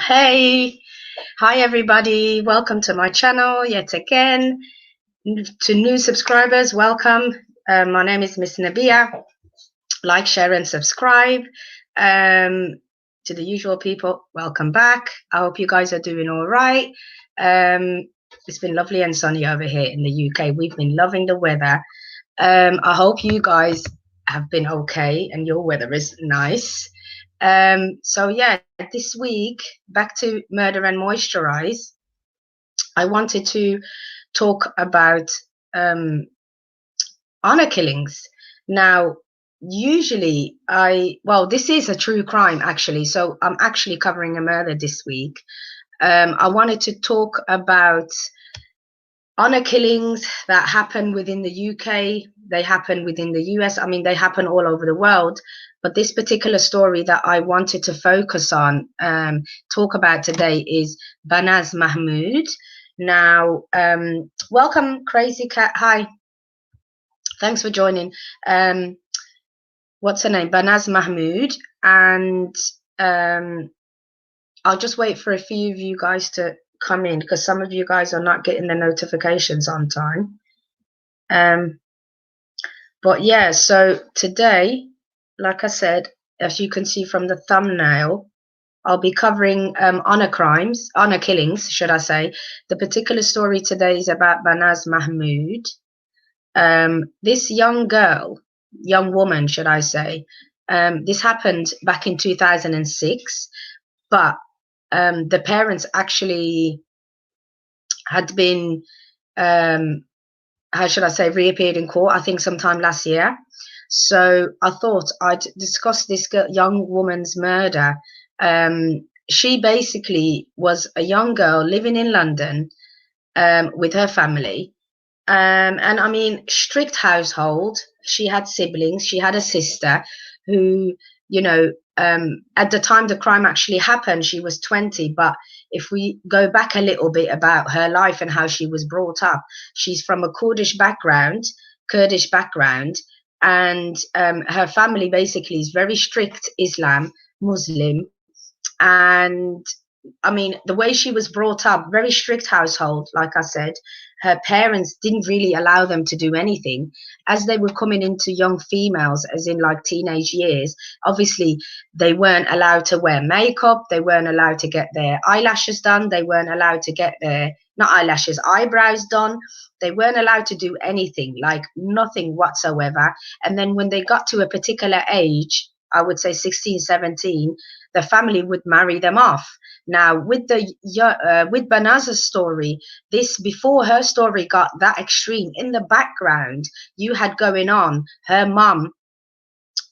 Hey, hi everybody. Welcome to my channel yet again. To new subscribers, welcome. My name is Miss Nabia. Like, share, and subscribe. To the usual people, welcome back. I hope you guys are doing all right. It's been lovely and sunny over here in the UK. We've been loving the weather. I hope you guys have been okay and your weather is nice. So yeah, this week back to Murder and Moisturize. I wanted to talk about um, honor killings. Now, usually this is a true crime actually. So I'm actually covering a murder this week. I wanted to talk about honor killings that happen within the UK, they happen within the US. I mean, they happen all over the world. But this particular story that I wanted to focus on, talk about today, is Banaz Mahmod. Now, welcome, Crazy Cat. Hi, thanks for joining. What's her name? Banaz Mahmod. And I'll just wait for a few of you guys to come in because some of you guys are not getting the notifications on time. But yeah, so today, like I said, as you can see from the thumbnail, I'll be covering honor killings, should I say. The particular story today is about Banaz Mahmod. This young woman, should I say, this happened back in 2006, but the parents actually had been how should I say, reappeared in court, I think sometime last year. So I thought I'd discuss this young woman's murder. She basically was a young girl living in London with her family. And I mean, strict household. She had siblings. She had a sister who, at the time the crime actually happened, she was 20. But if we go back a little bit about her life and how she was brought up, she's from a Kurdish background, and her family basically is very strict Muslim. And I mean, the way she was brought up, very strict household, like I said, her parents didn't really allow them to do anything. As they were coming into young females, as in like teenage years, obviously they weren't allowed to wear makeup, they weren't allowed to get their eyelashes done, they weren't allowed to get their, not eyelashes, eyebrows done. They weren't allowed to do anything, like nothing whatsoever. And then when they got to a particular age, I would say 16, 17, the family would marry them off. Now, with Banaz's story, this before her story got that extreme, in the background, you had going on her mom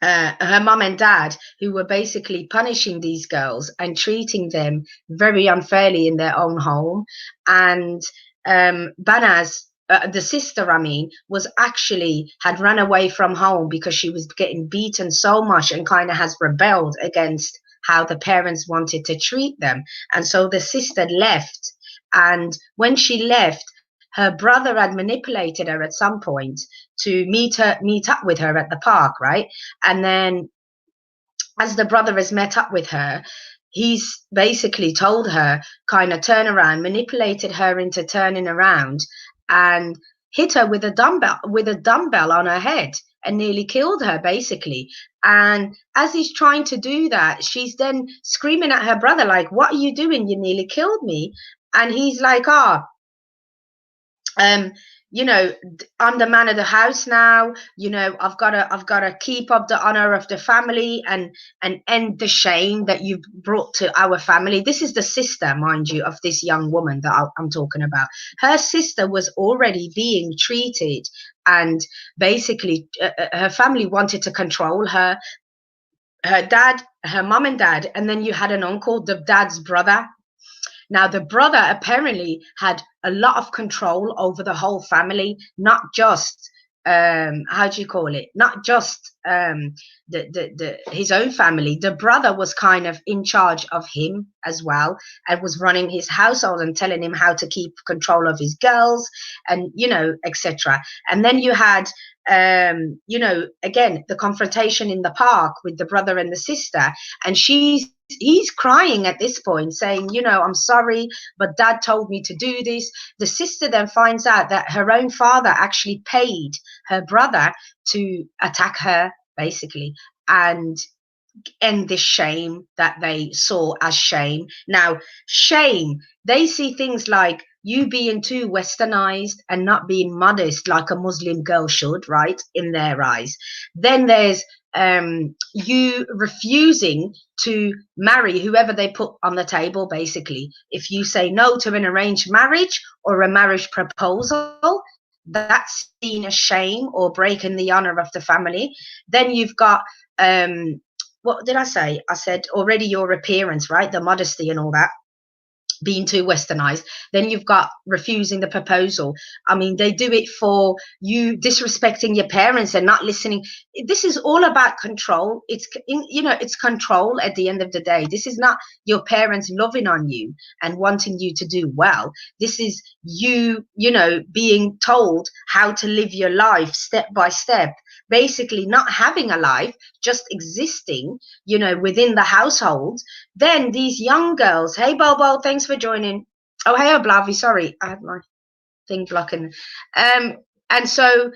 and dad, who were basically punishing these girls and treating them very unfairly in their own home. And Banaz, the sister, I mean, was actually had run away from home because she was getting beaten so much and kind of has rebelled against how the parents wanted to treat them. And so the sister left. And when she left, her brother had manipulated her at some point to meet up with her at the park, right? And then as the brother has met up with her, he's basically told her, kind of turn around, manipulated her into turning around and hit her with a dumbbell on her head and nearly killed her basically. And as he's trying to do that, she's then screaming at her brother like, what are you doing? You nearly killed me. And he's like, um I'm the man of the house now. I've got to keep up the honor of the family and end the shame that you've brought to our family. This is the sister, mind you, of this young woman that I'm talking about. Her sister was already being treated, and basically her family wanted to control her, her dad, her mom and dad, and then you had an uncle, the dad's brother. Now, the brother apparently had a lot of control over the whole family, not just how do you call it? Not just his own family. The brother was kind of in charge of him as well, and was running his household and telling him how to keep control of his girls, and etc. And then you had again, the confrontation in the park with the brother and the sister, and she's he's crying at this point, saying, you know, I'm sorry, but dad told me to do this. The sister then finds out that her own father actually paid her brother to attack her, basically, and end this shame that they saw as shame. Now, shame, they see things like you being too westernized and not being modest like a Muslim girl should, right, in their eyes. Then there's you refusing to marry whoever they put on the table, basically. If you say no to an arranged marriage or a marriage proposal, that's seen as shame or breaking the honor of the family. Then you've got what did I say? I said already your appearance, right? The modesty and all that, being too westernized. Then you've got refusing the proposal. I mean, they do it for you disrespecting your parents and not listening. This is all about control. It's, you know, it's control at the end of the day. This is not your parents loving on you and wanting you to do well. This is you, you know, being told how to live your life step by step, basically not having a life, just existing, you know, within the household. Then these young girls, hey Bobo, thanks for joining. Oh, hey Oblavi, sorry, I had my thing blocking. And so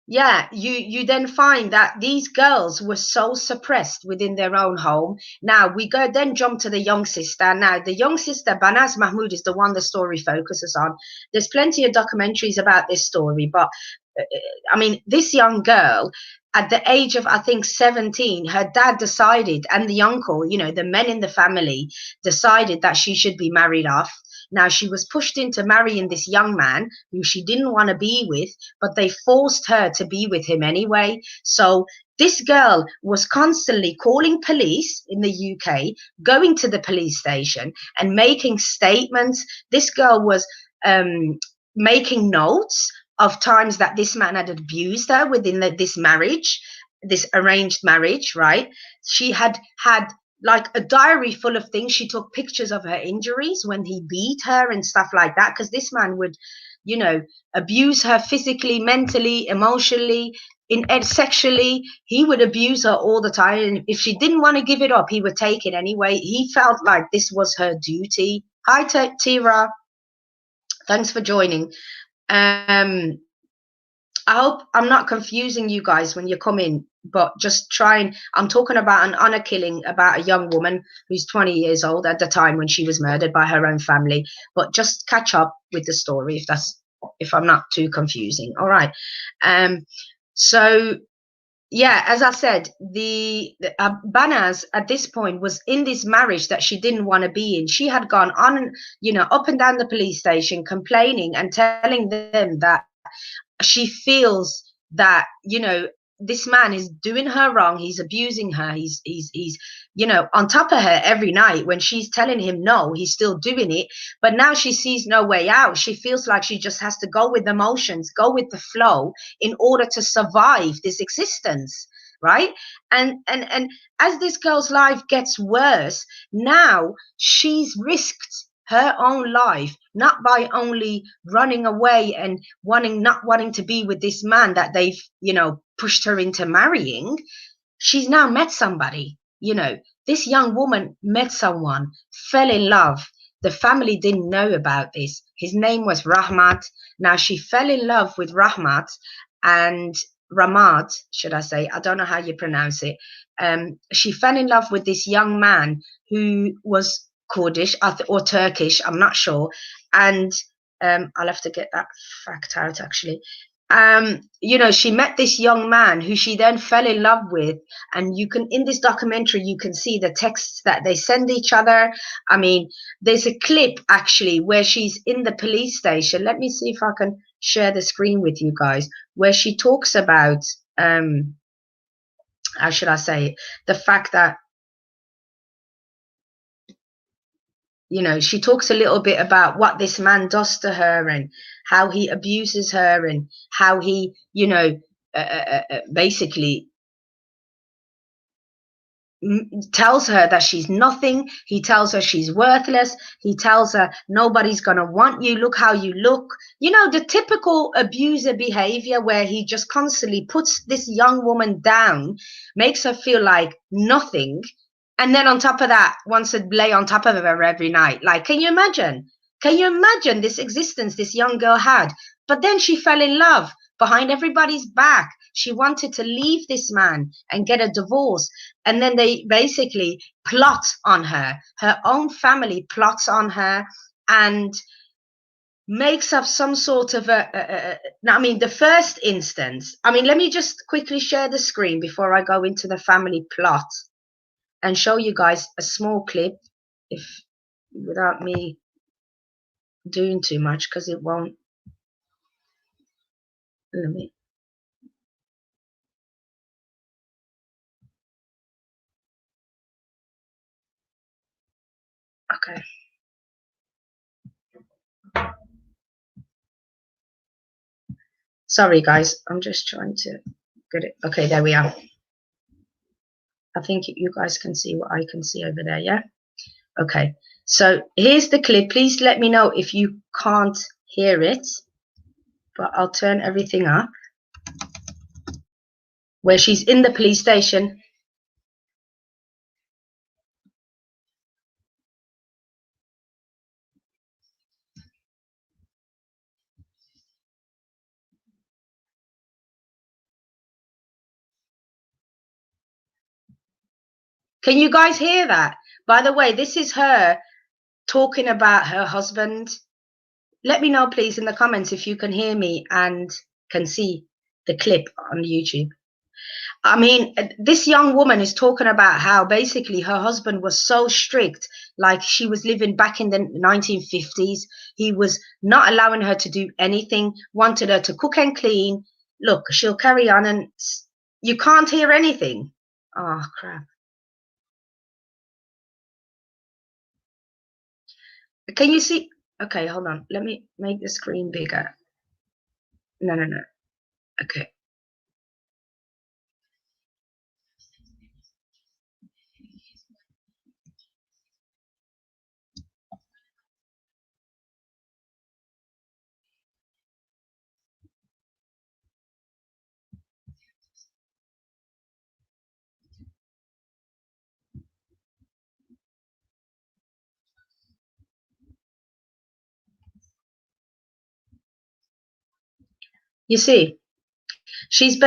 yeah, you then find that these girls were so suppressed within their own home. Now we go then jump to the young sister. Now the young sister, Banaz Mahmod, is the one the story focuses on. There's plenty of documentaries about this story, but I mean, this young girl, at the age of, I think, 17, her dad decided, and the uncle, you know, the men in the family decided that she should be married off. Now, she was pushed into marrying this young man who she didn't want to be with, but they forced her to be with him anyway. So this girl was constantly calling police in the UK, going to the police station and making statements. This girl was making notes of times that this man had abused her within this marriage, this arranged marriage, right? She had like a diary full of things. She took pictures of her injuries when he beat her and stuff like that, because this man would, you know, abuse her physically, mentally, emotionally, sexually. He would abuse her all the time, and if she didn't want to give it up, he would take it anyway. He felt like this was her duty. Hi, Tira. Thanks for joining. I hope I'm not confusing you guys when you come in, but just I'm talking about an honor killing about a young woman who's 20 years old at the time when she was murdered by her own family. But just catch up with the story if I'm not too confusing. All right. So yeah, as I said, the Banaz at this point was in this marriage that she didn't want to be in. She had gone on, you know, up and down the police station complaining and telling them that she feels that, you know, this man is doing her wrong. He's abusing her. He's you know, on top of her every night. When she's telling him no, he's still doing it. But now she sees no way out. She feels like she just has to go with the motions, go with the flow in order to survive this existence, right? And as this girl's life gets worse, now she's risked her own life, not by only running away and not wanting to be with this man that they've, you know, pushed her into marrying. She's now met somebody, you know, this young woman met someone, fell in love. The family didn't know about this. His name was Rahmat. Now she fell in love with Rahmat and Ramad, should I say? I don't know how you pronounce it. She fell in love with this young man who was Kurdish or Turkish, I'm not sure. And I'll have to get that fact out actually. You know, she met this young man who she then fell in love with, and you can, in this documentary, you can see the texts that they send each other. I mean, there's a clip actually where she's in the police station. Let me see if I can share the screen with you guys, where she talks about how should I say it? The fact that, you know, she talks a little bit about what this man does to her and how he abuses her and how he, you know, basically tells her that she's nothing. He tells her she's worthless. He tells her nobody's going to want you. Look how you look. You know, the typical abuser behavior where he just constantly puts this young woman down, makes her feel like nothing, And then on top of that, wants to lay on top of her every night. Like, can you imagine? Can you imagine this existence this young girl had? But then she fell in love behind everybody's back. She wanted to leave this man and get a divorce. And then they basically plot on her. Her own family plots on her and makes up some sort of I mean, the first instance, I mean, let me just quickly share the screen before I go into the family plot and show you guys a small clip, if without me doing too much, because it won't let me. Okay. Sorry guys, I'm just trying to get it. Okay, there we are. I think you guys can see what I can see over there, yeah? Okay, so here's the clip. Please let me know if you can't hear it, but I'll turn everything up. Where she's in the police station. Can you guys hear that? By the way, this is her talking about her husband. Let me know, please, in the comments if you can hear me and can see the clip on YouTube. I mean, this young woman is talking about how basically her husband was so strict, like she was living back in the 1950s. He was not allowing her to do anything, wanted her to cook and clean. Look, she'll carry on and you can't hear anything. Oh, crap. Can you see? Okay, hold on. Let me make the screen bigger. No. Okay. You see, she's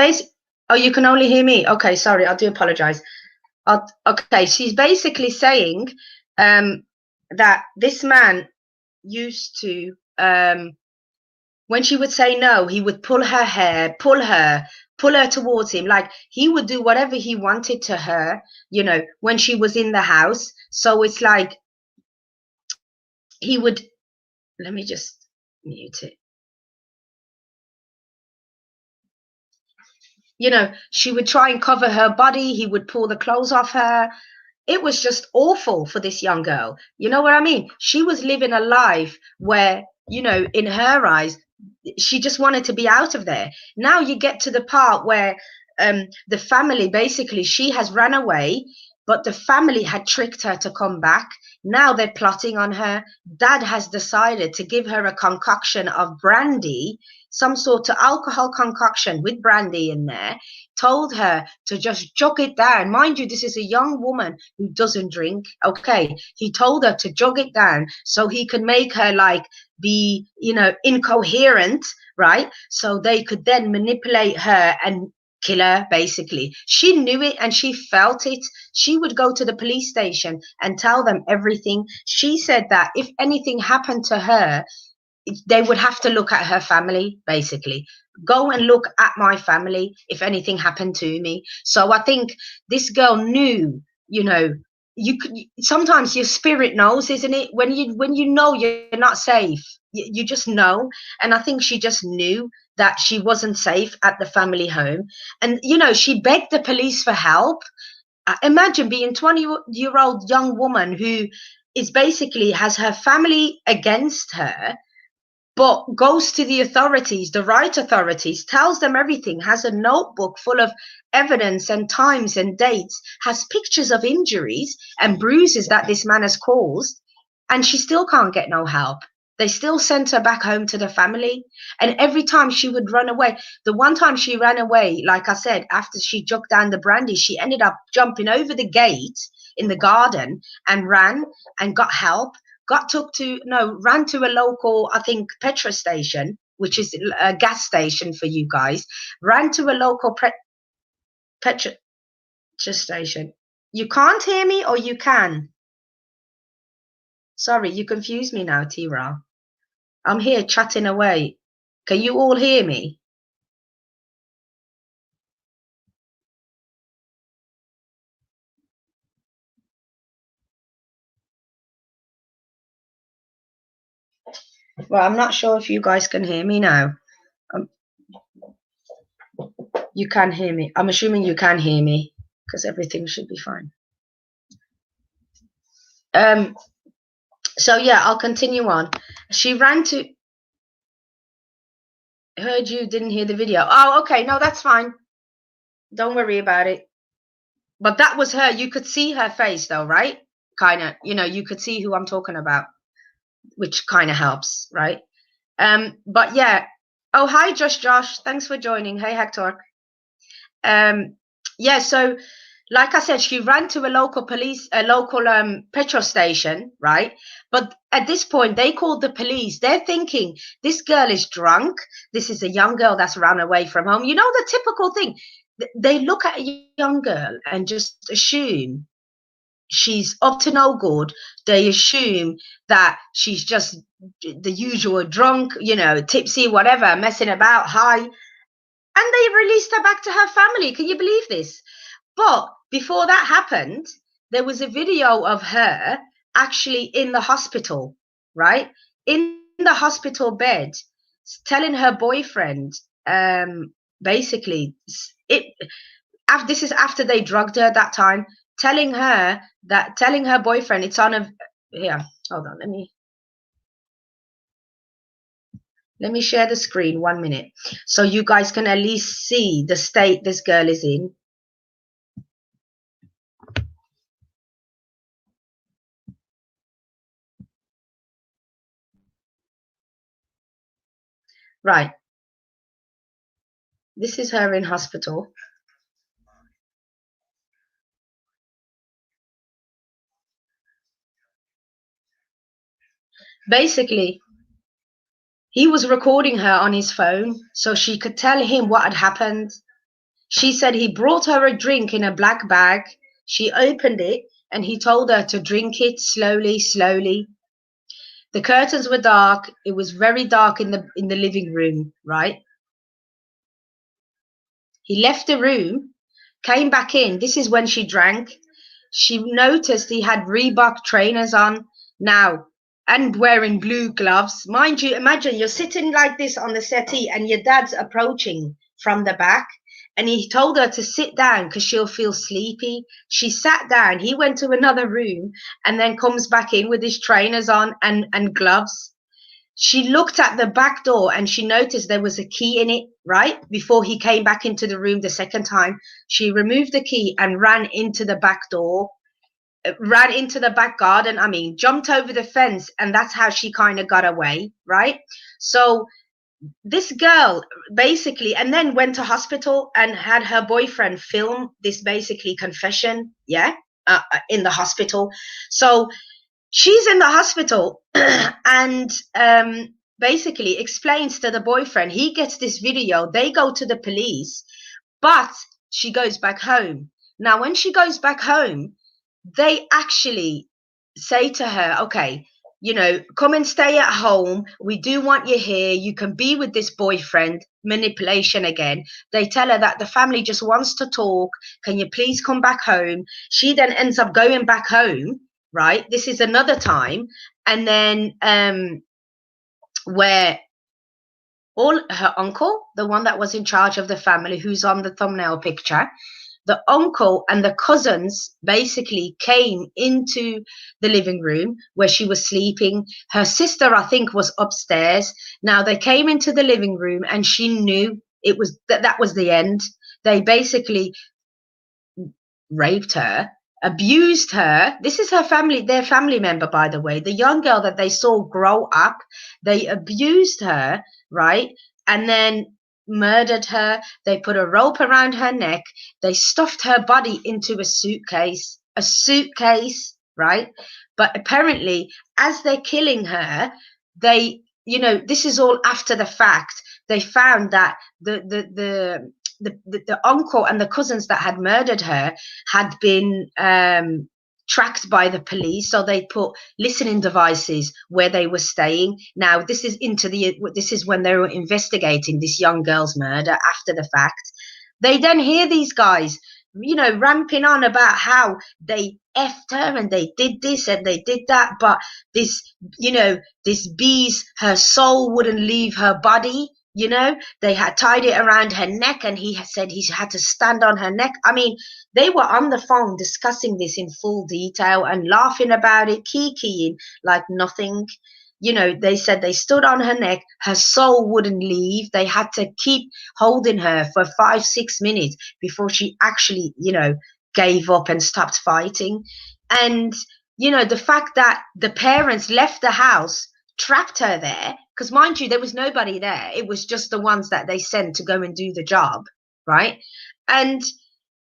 oh, you can only hear me. Okay, sorry, I do apologize. Okay, she's basically saying that this man used to, when she would say no, he would pull her hair, pull her towards him. Like he would do whatever he wanted to her, when she was in the house. So it's like he would, let me just mute it. She would try and cover her body. He would pull the clothes off her. It was just awful for this young girl. You know what I mean? She was living a life where, in her eyes, she just wanted to be out of there. Now you get to the part where the family, basically, she has run away, but the family had tricked her to come back. Now they're plotting on her. Dad has decided to give her a concoction of brandy, some sort of alcohol concoction with brandy in there, told her to just jug it down. Mind you, this is a young woman who doesn't drink. Okay, he told her to jug it down so he could make her like be, incoherent, right? So they could then manipulate her and kill her, basically. She knew it and she felt it. She would go to the police station and tell them everything. She said that if anything happened to her, they would have to look at her family, basically. Go and look at my family if anything happened to me. So I think this girl knew, you could sometimes your spirit knows, isn't it? When you know you're not safe, you just know. And I think she just knew that she wasn't safe at the family home. And she begged the police for help. Imagine being 20-year-old young woman who is basically has her family against her, but goes to the authorities, the right authorities, tells them everything, has a notebook full of evidence and times and dates, has pictures of injuries and bruises that this man has caused, and she still can't get no help. They still sent her back home to the family. And every time she would run away, the one time she ran away, like I said, after she jugged down the brandy, she ended up jumping over the gate in the garden and ran and got help, ran to a local, I think, petrol station, which is a gas station for you guys, ran to a local petrol station. You can't hear me, or you can? Sorry, you confused me now, T-Ra. I'm here chatting away. Can you all hear me? Well, I'm not sure if you guys can hear me now. You can hear me. I'm assuming you can hear me because everything should be fine. So yeah, I'll continue on. She ran to. Heard you didn't hear the video. Oh, okay. No, that's fine. Don't worry about it. But that was her. You could see her face though, right? Kind of, you could see who I'm talking about, which kind of helps, right? But yeah. Oh, hi, Josh. Thanks for joining. Hey, Hector. Yeah, so like I said, she ran to a local petrol station, right? But at this point, they called the police. They're thinking this girl is drunk. This is a young girl that's run away from home. You know, the typical thing. They look at a young girl and just assume she's up to no good. They assume that she's just the usual drunk, tipsy, whatever, messing about, high. And they released her back to her family. Can you believe this? But before that happened, there was a video of her actually in the hospital, right? In the hospital bed, telling her boyfriend, basically, this is after they drugged her that time, telling her boyfriend, it's on a, here, hold on, let me share the screen 1 minute so you guys can at least see the state this girl is in. Right. This is her in hospital. Basically, he was recording her on his phone so she could tell him what had happened. She said he brought her a drink in a black bag. She opened it and he told her to drink it slowly, slowly. The curtains were dark. It was very dark in the living room, right? He left the room, came back in. This is when she drank. She noticed he had Reebok trainers on now and wearing blue gloves. Mind you, imagine you're sitting like this on the settee and your dad's approaching from the back. And he told her to sit down because she'll feel sleepy. She sat down. He went to another room and then comes back in with his trainers on and gloves. She looked at the back door and she noticed there was a key in it, right? Before he came back into the room the second time, she removed the key and ran into the back door, ran into the back garden. I mean, jumped over the fence, and that's how she kind of got away, right? So this girl basically, and then went to hospital and had her boyfriend film this basically confession, yeah, in the hospital. So she's in the hospital and basically explains to the boyfriend. He gets this video. They go to the police, but she goes back home. Now, when she goes back home, they actually say to her, okay, come and stay at home. We do want you here. You can be with this boyfriend. Manipulation again. They tell her that the family just wants to talk. Can you please come back home? She then ends up going back home, right? This is another time. And then where all her uncle, the one that was in charge of the family, who's on the thumbnail picture, the uncle and the cousins basically came into the living room where she was sleeping. Her sister, I think, was upstairs. Now they came into the living room and she knew it was that was the end. They basically raped her, abused her. This is her family, their family member, by the way. The young girl that they saw grow up, they abused her, right? And then murdered her. They put a rope around her neck. They stuffed her body into a suitcase. a suitcase, right? But apparently, as they're killing her, they, this is all after the fact. They found that the uncle and the cousins that had murdered her had been tracked by the police, so they put listening devices where they were staying. Now this is when they were investigating this young girl's murder after the fact. They then hear these guys, ramping on about how they effed her and they did this and they did that, but this, this bee's, her soul wouldn't leave her body. They had tied it around her neck, and he said he had to stand on her neck. I mean, they were on the phone discussing this in full detail and laughing about it, kikiing like nothing. They said they stood on her neck, her soul wouldn't leave. They had to keep holding her for 5-6 minutes before she actually, gave up and stopped fighting. And, the fact that the parents left the house, trapped her there, because mind you, there was nobody there. It was just the ones that they sent to go and do the job, right? And,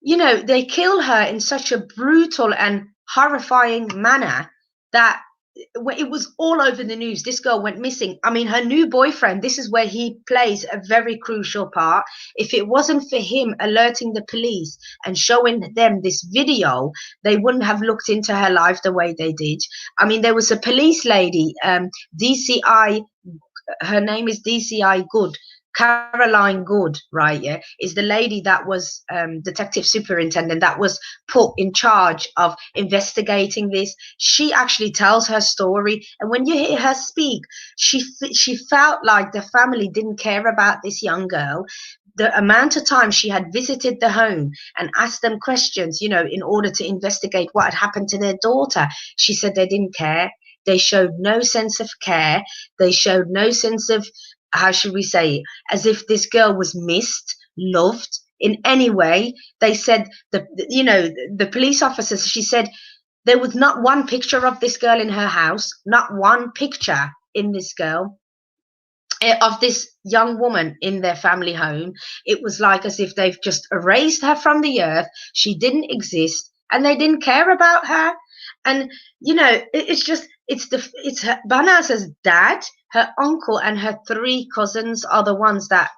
they kill her in such a brutal and horrifying manner that it was all over the news. This girl went missing. I mean, her new boyfriend, this is where he plays a very crucial part. If it wasn't for him alerting the police and showing them this video, they wouldn't have looked into her life the way they did. I mean, there was a police lady, DCI, her name is DCI Good. Caroline Good, right? Yeah, is the lady that was detective superintendent that was put in charge of investigating this. She actually tells her story, and when you hear her speak, she felt like the family didn't care about this young girl. The amount of time she had visited the home and asked them questions, in order to investigate what had happened to their daughter, she said they didn't care. They showed no sense of care. They showed no sense of, how should we say, as if this girl was missed, loved in any way. They said, the police officers, she said, there was not one picture of this girl in her house, not one picture in this girl, of this young woman in their family home. It was like as if they've just erased her from the earth. She didn't exist, and they didn't care about her. And it's her, Banaz's dad, her uncle, and her 3 cousins are the ones that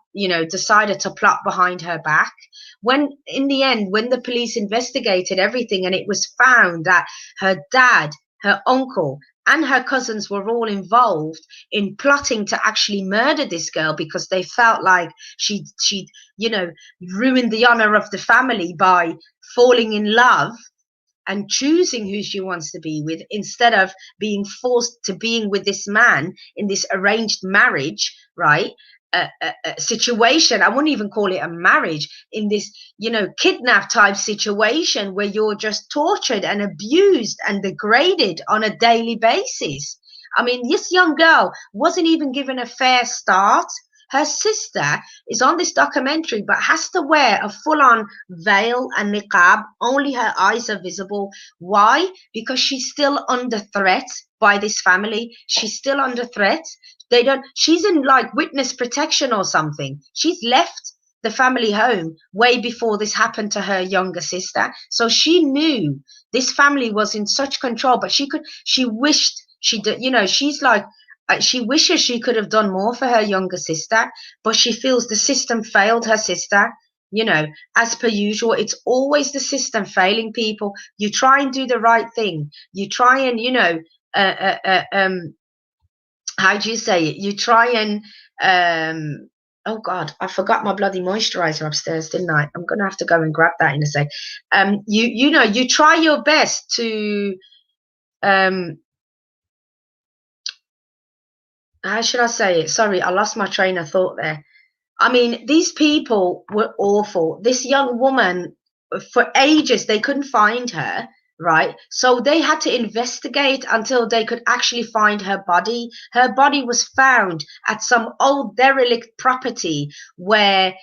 decided to plot behind her back. When in the end, when the police investigated everything, and it was found that her dad, her uncle, and her cousins were all involved in plotting to actually murder this girl because they felt like she'd ruined the honor of the family by falling in love and choosing who she wants to be with instead of being forced to being with this man in this arranged marriage, right? A situation, I wouldn't even call it a marriage, in this, kidnap type situation where you're just tortured and abused and degraded on a daily basis. I mean, this young girl wasn't even given a fair start. Her sister is on this documentary but has to wear a full-on veil and niqab. Only her eyes are visible. Why? Because she's still under threat by this family. She's still under threat. She's in like witness protection or something. She's left the family home way before this happened to her younger sister. So she knew this family was in such control, but she wished she did, she's like, she wishes she could have done more for her younger sister, but she feels the system failed her sister. As per usual, it's always the system failing people. You try and do the right thing. You try and, how do you say it? You try and, oh God, I forgot my bloody moisturizer upstairs, didn't I? I'm going to have to go and grab that in a sec. You try your best to, how should I say it? Sorry, I lost my train of thought there. I mean, these people were awful. This young woman, for ages, they couldn't find her, right? So they had to investigate until they could actually find her body. Her body was found at some old derelict property where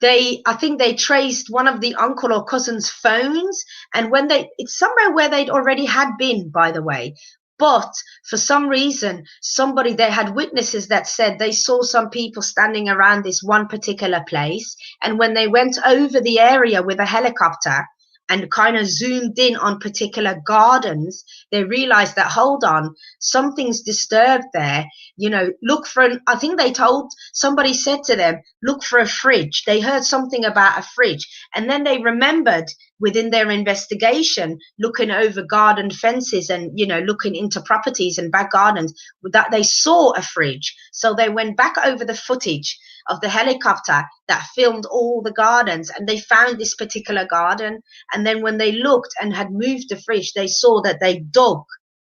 I think they traced one of the uncle or cousin's phones. And it's somewhere where they'd already had been, by the way. But for some reason, they had witnesses that said they saw some people standing around this one particular place. And when they went over the area with a helicopter, and kind of zoomed in on particular gardens, they realized that, hold on, something's disturbed there. You know, look for I think they told, somebody said to them, look for a fridge. They heard something about a fridge. And then they remembered within their investigation, looking over garden fences and, you know, looking into properties and back gardens, that they saw a fridge. So they went back over the footage of the helicopter that filmed all the gardens, and they found this particular garden. And then when they looked and had moved the fridge, they saw that they dug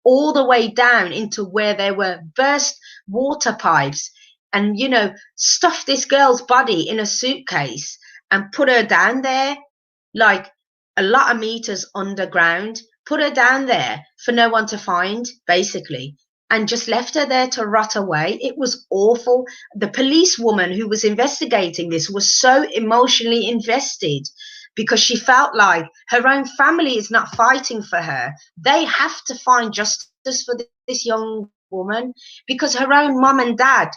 all the way down into where there were burst water pipes, and, you know, stuffed this girl's body in a suitcase and put her down there, like a lot of meters underground, put her down there for no one to find, basically, and just left her there to rot away. It was awful. The policewoman who was investigating this was so emotionally invested because she felt like her own family is not fighting for her. They have to find justice for this young woman, because her own mum and dad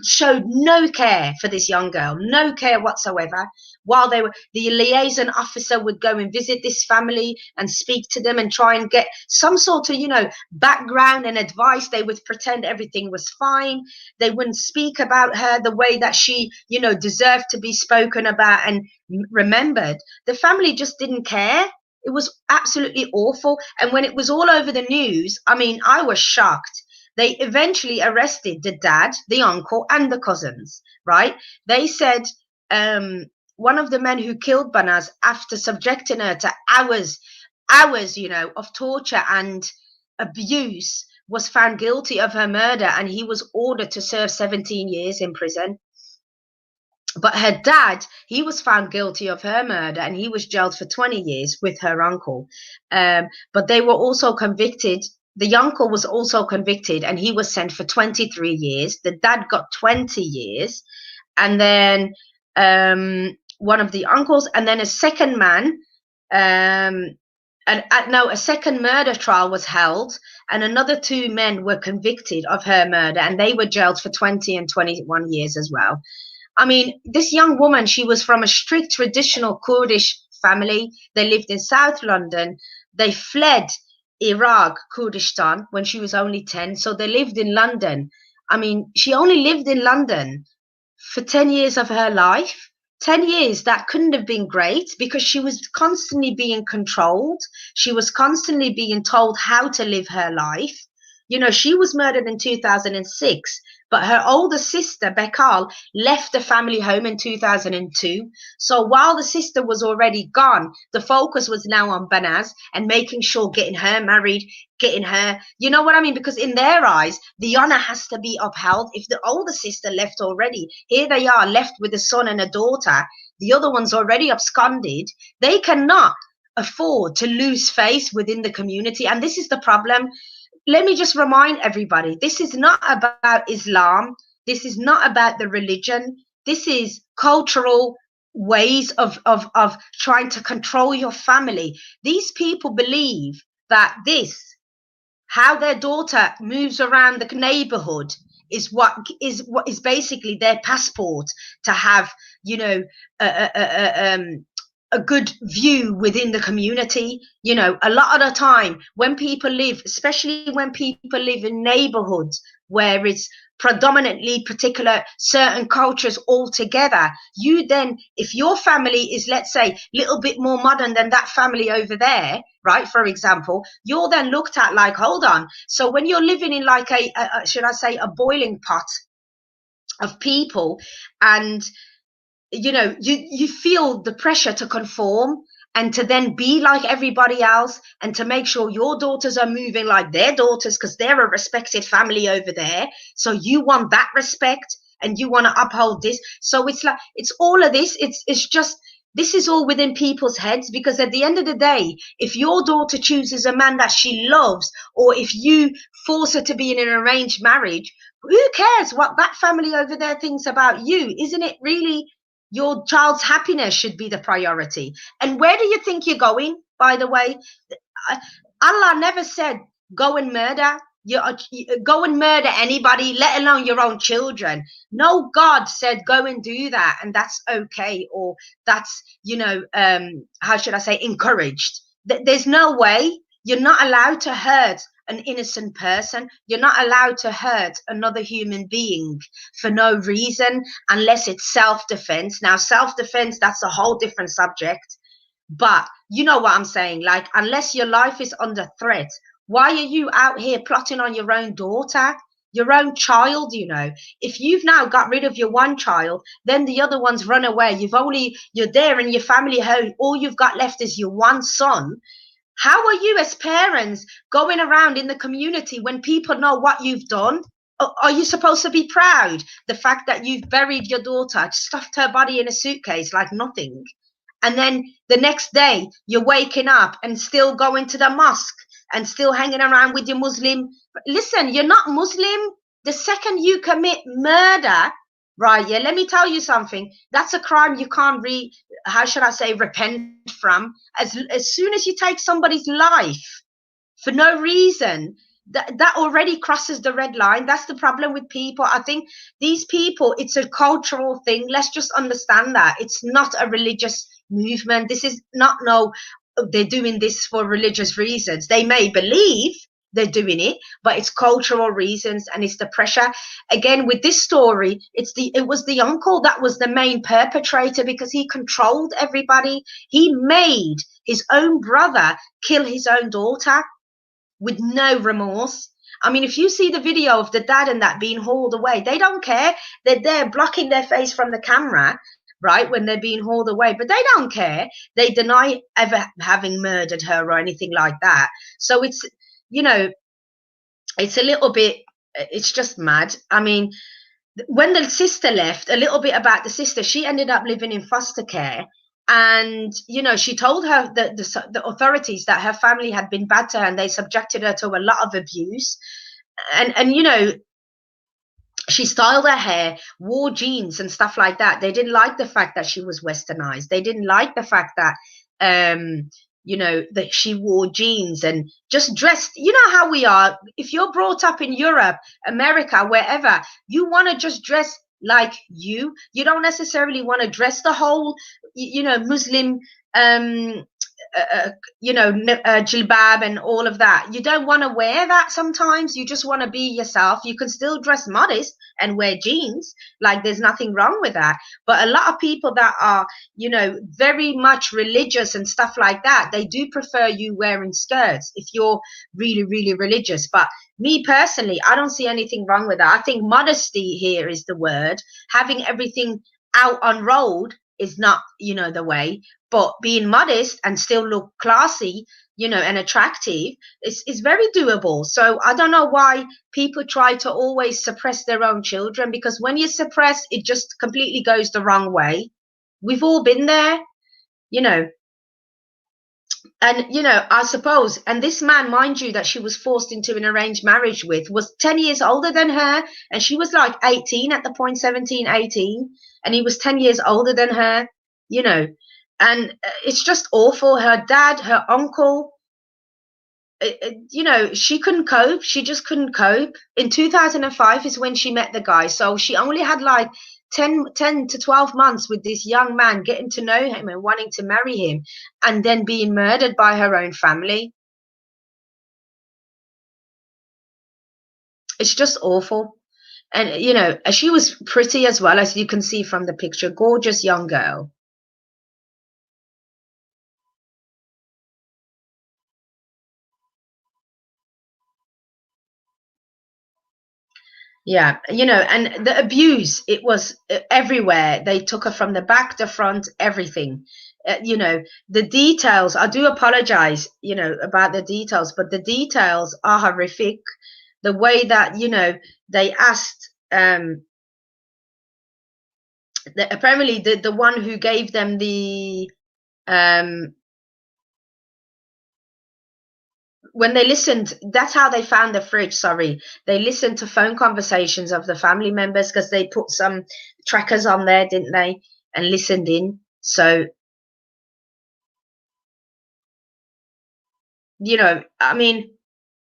showed no care for this young girl, no care whatsoever. While they were, the liaison officer would go and visit this family and speak to them and try and get some sort of, you know, background and advice. They would pretend everything was fine. They wouldn't speak about her the way that she, you know, deserved to be spoken about and remembered. The family just didn't care. It was absolutely awful. And when it was all over the news, I mean, I was shocked. They eventually arrested the dad, the uncle, and the cousins, right? They said one of the men who killed Banaz, after subjecting her to hours, you know, of torture and abuse, was found guilty of her murder, and he was ordered to serve 17 years in prison. But her dad, he was found guilty of her murder, and he was jailed for 20 years with her uncle. But they were also convicted. The uncle was also convicted, and he was sent for 23 years. The dad got 20 years. And then one of the uncles, and then a second man, a second murder trial was held, and another two men were convicted of her murder, and they were jailed for 20 and 21 years as well. I mean, this young woman, she was from a strict traditional Kurdish family. They lived in South London. They fled Iraq, Kurdistan, when she was only 10. So they lived in London. I mean, she only lived in London for 10 years of her life. 10 years, that couldn't have been great, because she was constantly being controlled. She was constantly being told how to live her life. You know, she was murdered in 2006, but her older sister, Bekal, left the family home in 2002. So while the sister was already gone, the focus was now on Banaz and making sure getting her married, getting her, you know what I mean? Because in their eyes, the honor has to be upheld. If the older sister left already, here they are left with a son and a daughter. The other one's already absconded. They cannot afford to lose face within the community. And this is the problem. Let me just remind everybody, this is not about Islam. This is not about the religion. This is cultural ways of trying to control your family. These people believe that how their daughter moves around the neighborhood is what is basically their passport to have, you know, a good view within the community. You know, a lot of the time when people live, especially when people live in neighborhoods where it's predominantly particular certain cultures all together, you then, if your family is, let's say, a little bit more modern than that family over there, right, for example, you're then looked at like, hold on. So when you're living in like a should I say, a boiling pot of people, and you know, you feel the pressure to conform and to then be like everybody else, and to make sure your daughters are moving like their daughters because they're a respected family over there. So you want that respect and you want to uphold this. So it's like, it's all of this. It's just, this is all within people's heads, because at the end of the day, if your daughter chooses a man that she loves, or if you force her to be in an arranged marriage, who cares what that family over there thinks about you? Isn't it really your child's happiness should be the priority? And where do you think you're going, by the way? Allah never said go and murder. You go and murder anybody, let alone your own children. No, God said go and do that, and that's okay, or that's, how should I say, encouraged. There's no way. You're not allowed to hurt an innocent person. You're not allowed to hurt another human being for no reason, unless it's self-defense. Now, self-defense, that's a whole different subject. But you know what I'm saying? Like, unless your life is under threat, why are you out here plotting on your own daughter, your own child? If you've now got rid of your one child, then the other one's run away. You're there in your family home. All you've got left is your one son. How are you as parents going around in the community when people know what you've done? Are you supposed to be proud? The fact that you've buried your daughter, stuffed her body in a suitcase like nothing. And then the next day you're waking up and still going to the mosque and still hanging around with your Muslim. Listen, you're not Muslim. The second you commit murder, right? Yeah, let me tell you something. That's a crime you can't how should I say, repent from. As soon as you take somebody's life for no reason, that already crosses the red line. That's the problem with people. I think these people, it's a cultural thing. Let's just understand that. It's not a religious movement. This is not, no, they're doing this for religious reasons. They may believe they're doing it, but it's cultural reasons, and it's the pressure. Again, with this story, it was the uncle that was the main perpetrator, because he controlled everybody. He made his own brother kill his own daughter with no remorse. I mean, if you see the video of the dad and that being hauled away, they don't care. They're there blocking their face from the camera, right, when they're being hauled away, but they don't care. They deny ever having murdered her or anything like that. So it's, it's a little bit, it's just mad. I mean, when the sister left, a little bit about the sister, she ended up living in foster care. And, she told her the authorities that her family had been bad to her, and they subjected her to a lot of abuse. And she styled her hair, wore jeans and stuff like that. They didn't like the fact that she was westernized. They didn't like the fact that, that she wore jeans and just dressed. You know how we are. If you're brought up in Europe, America, wherever, you want to just dress like you don't necessarily want to dress the whole, Muslim, jilbab and all of that. You don't want to wear that sometimes. You just want to be yourself. You can still dress modest and wear jeans. Like, there's nothing wrong with that. But a lot of people that are, very much religious and stuff like that, they do prefer you wearing skirts if you're really, really religious. But me personally, I don't see anything wrong with that. I think modesty here is the word. Having everything out on road is not, the way. But being modest and still look classy, and attractive is very doable. So I don't know why people try to always suppress their own children, because when you suppress, it just completely goes the wrong way. We've all been there, And, I suppose, and this man, mind you, that she was forced into an arranged marriage with, was 10 years older than her. And she was like 18 at the point, 17, 18. And he was 10 years older than her, And it's just awful. Her dad, her uncle, she couldn't cope. She just couldn't cope. In 2005 is when she met the guy. So she only had like 10 to 12 months with this young man, getting to know him and wanting to marry him, and then being murdered by her own family. It's just awful. And, she was pretty as well, as you can see from the picture. Gorgeous young girl. Yeah, and the abuse, it was everywhere. They took her from the back, the front, everything. The details, I do apologize, about the details, but the details are horrific. The way that, they asked, apparently the one who gave them the, when they listened, that's how they found the fridge. Sorry, they listened to phone conversations of the family members, because they put some trackers on there, didn't they, and listened in. So, I mean,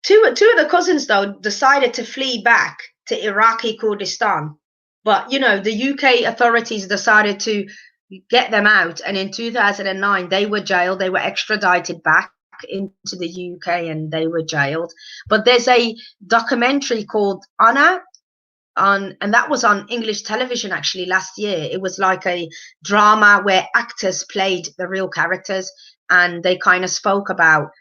Two of the cousins, though, decided to flee back to Iraqi Kurdistan. But, you know, the UK authorities decided to get them out. And in 2009, they were jailed. They were extradited back into the UK and they were jailed. But there's a documentary called Anna, and that was on English television actually last year. It was like a drama where actors played the real characters, and they kind of spoke about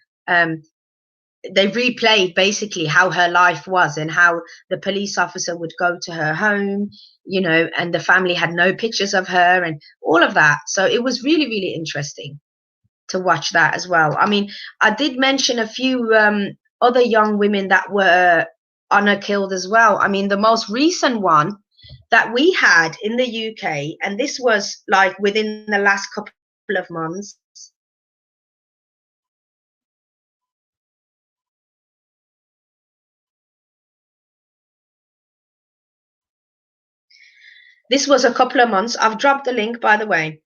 they replayed basically how her life was and how the police officer would go to her home, you know, and the family had no pictures of her and all of that. So it was really, really interesting to watch that as well. I mean, I did mention a few other young women that were honor killed as well. I mean, the most recent one that we had in the UK, and this was like within the last couple of months. This was a couple of months. I've dropped the link, by the way.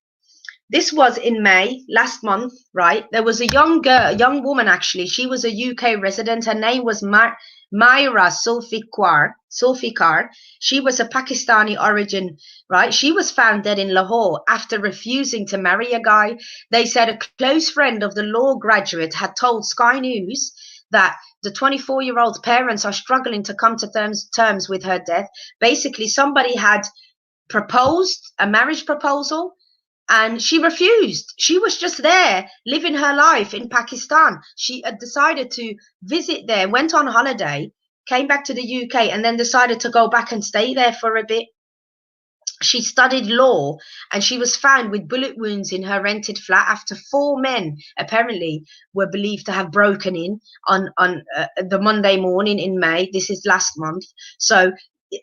This was in May last month, right? There was a young girl, young woman actually. She was a UK resident. Her name was Myra Sulfikar. She was a Pakistani origin, right? She was found dead in Lahore after refusing to marry a guy. They said a close friend of the law graduate had told Sky News that the 24-year-old's parents are struggling to come to terms with her death. Basically, somebody had proposed a marriage proposal and she refused. She was just there living her life in Pakistan. She had decided to visit there, went on holiday, came back to the UK, and then decided to go back and stay there for a bit. She studied law and she was found with bullet wounds in her rented flat after 4 men apparently were believed to have broken in on the Monday morning in May. This is last month. So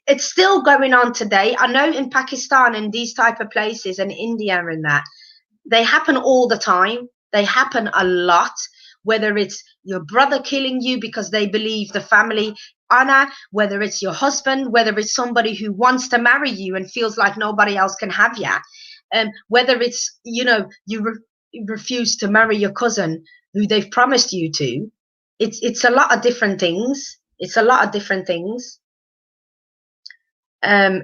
it's still going on today. I know in Pakistan and these type of places and India and that, they happen all the time. They happen a lot, whether it's your brother killing you because they believe the family honor, whether it's your husband, whether it's somebody who wants to marry you and feels like nobody else can have you, whether it's, you know, you refuse to marry your cousin who they've promised you to. It's a lot of different things. It's a lot of different things.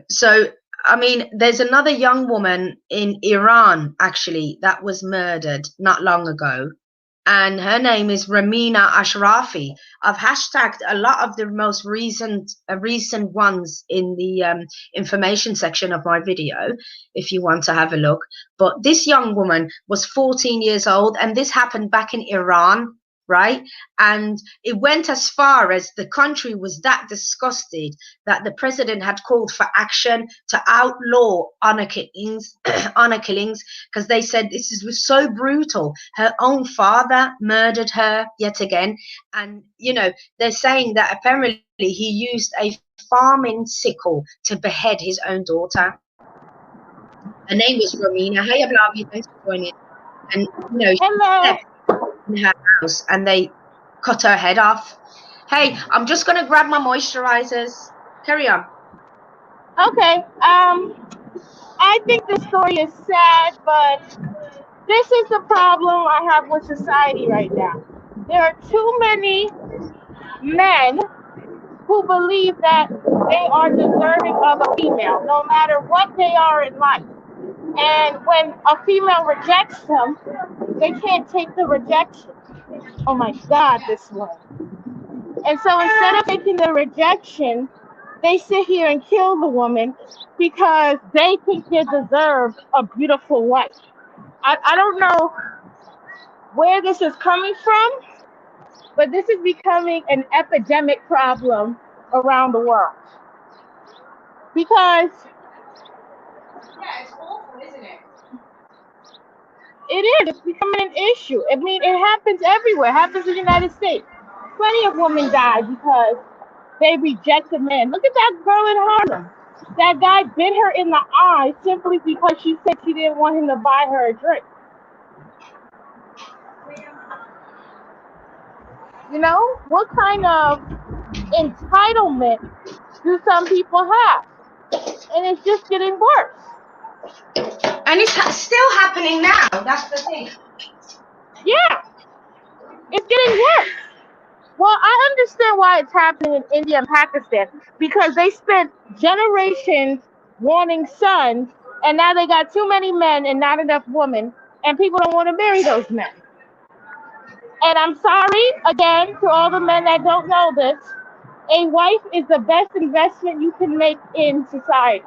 So, I mean, there's another young woman in Iran, actually, that was murdered not long ago. And her name is Ramina Ashrafi. I've hashtagged a lot of the most recent ones in the information section of my video, if you want to have a look. But this young woman was 14 years old, and this happened back in Iran, right? And it went as far as the country was that disgusted that the president had called for action to outlaw honor killings, because they said this was so brutal. Her own father murdered her yet again, and you know, they're saying that apparently he used a farming sickle to behead his own daughter. Her name was Romina. Hey, Ablavi, thanks for joining. And you know, hello. In her house and they cut her head off. Hey, I'm just gonna grab my moisturizers. Carry on. Okay. I think the story is sad, but this is the problem I have with society right now. There are too many men who believe that they are deserving of a female, no matter what they are in life. And when a female rejects them, they can't take the rejection. Oh my God, this one. And so instead of taking the rejection, they sit here and kill the woman because they think they deserve a beautiful wife. I don't know where this is coming from, but this is becoming an epidemic problem around the world. Because yeah, it's awful, isn't it? it is. It's becoming an issue. I mean, it happens everywhere. It happens in the United States. Plenty of women die because they reject a man. Look at that girl in Harlem. That guy bit her in the eye simply because she said she didn't want him to buy her a drink. You know, what kind of entitlement do some people have? And it's just getting worse. And it's still happening now. That's the thing. Yeah, it's getting worse. Well, I understand why it's happening in India and Pakistan because they spent generations wanting sons, and now they got too many men and not enough women, and people don't want to marry those men. And I'm sorry again to all the men that don't know this. A wife is the best investment you can make in society.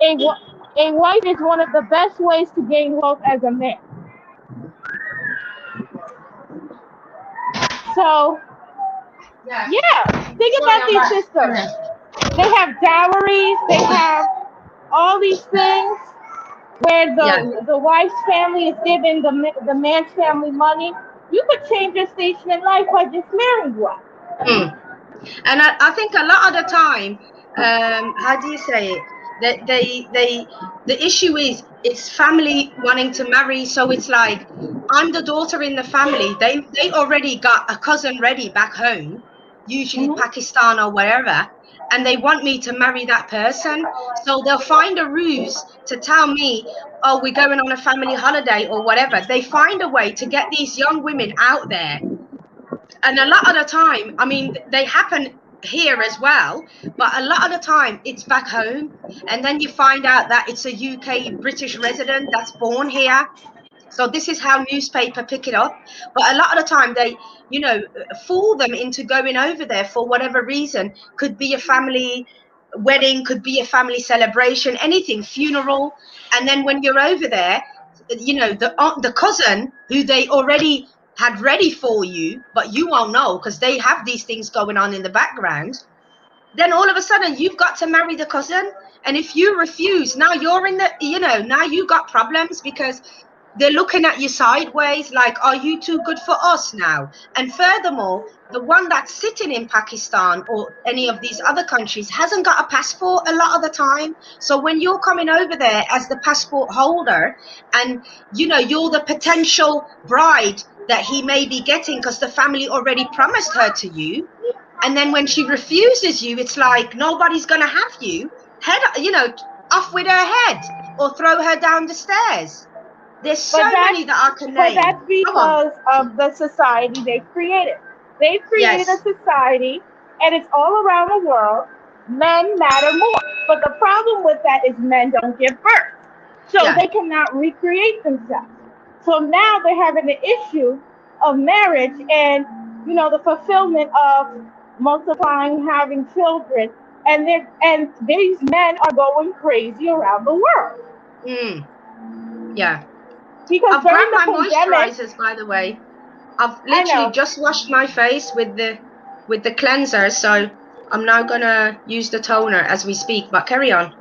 A wife is one of the best ways to gain wealth as a man. So, Yeah. yeah, think Sorry, about I'm these back. systems. They have dowries, they have all these things where Yeah. the wife's family is giving the man's family money. You could change your station in life by just marrying one. Mm. And I think a lot of the time, how do you say it? That the issue is it's family wanting to marry, so it's like I'm the daughter in the family. They already got a cousin ready back home, usually Mm-hmm. Pakistan or wherever, and they want me to marry that person. So they'll find a ruse to tell me, oh, we're going on a family holiday or whatever. They find a way to get these young women out there, and a lot of the time, I mean, they happen here as well, but a lot of the time it's back home, and then you find out that it's a UK British resident that's born here. So this is how newspaper pick it up. But a lot of the time they, fool them into going over there for whatever reason. Could be a family wedding, could be a family celebration, anything, funeral. And then when you're over there, the cousin who they already had ready for you, but you won't know because they have these things going on in the background. Then all of a sudden you've got to marry the cousin. And if you refuse, now you're in the, now you got problems because they're looking at you sideways like, are you too good for us now? And furthermore, the one that's sitting in Pakistan or any of these other countries hasn't got a passport a lot of the time. So when you're coming over there as the passport holder and, you're the potential bride that he may be getting because the family already promised her to you. And then when she refuses you, it's like nobody's going to have you. Head, off with her head or throw her down the stairs. There's so But that's many that I can but name. that's Come on. because of the society they've created. They've created a Yes. society, and it's all around the world. Men matter more. But the problem with that is men don't give birth, so Yeah. they cannot recreate themselves. So now they're having the issue of marriage and the fulfillment of multiplying, having children, and these men are going crazy around the world Mm. Yeah. because I've during grabbed the my pandemic, moisturizers, by the way. I've I literally know. just washed my face with the cleanser, so I'm now gonna use the toner as we speak. But carry on.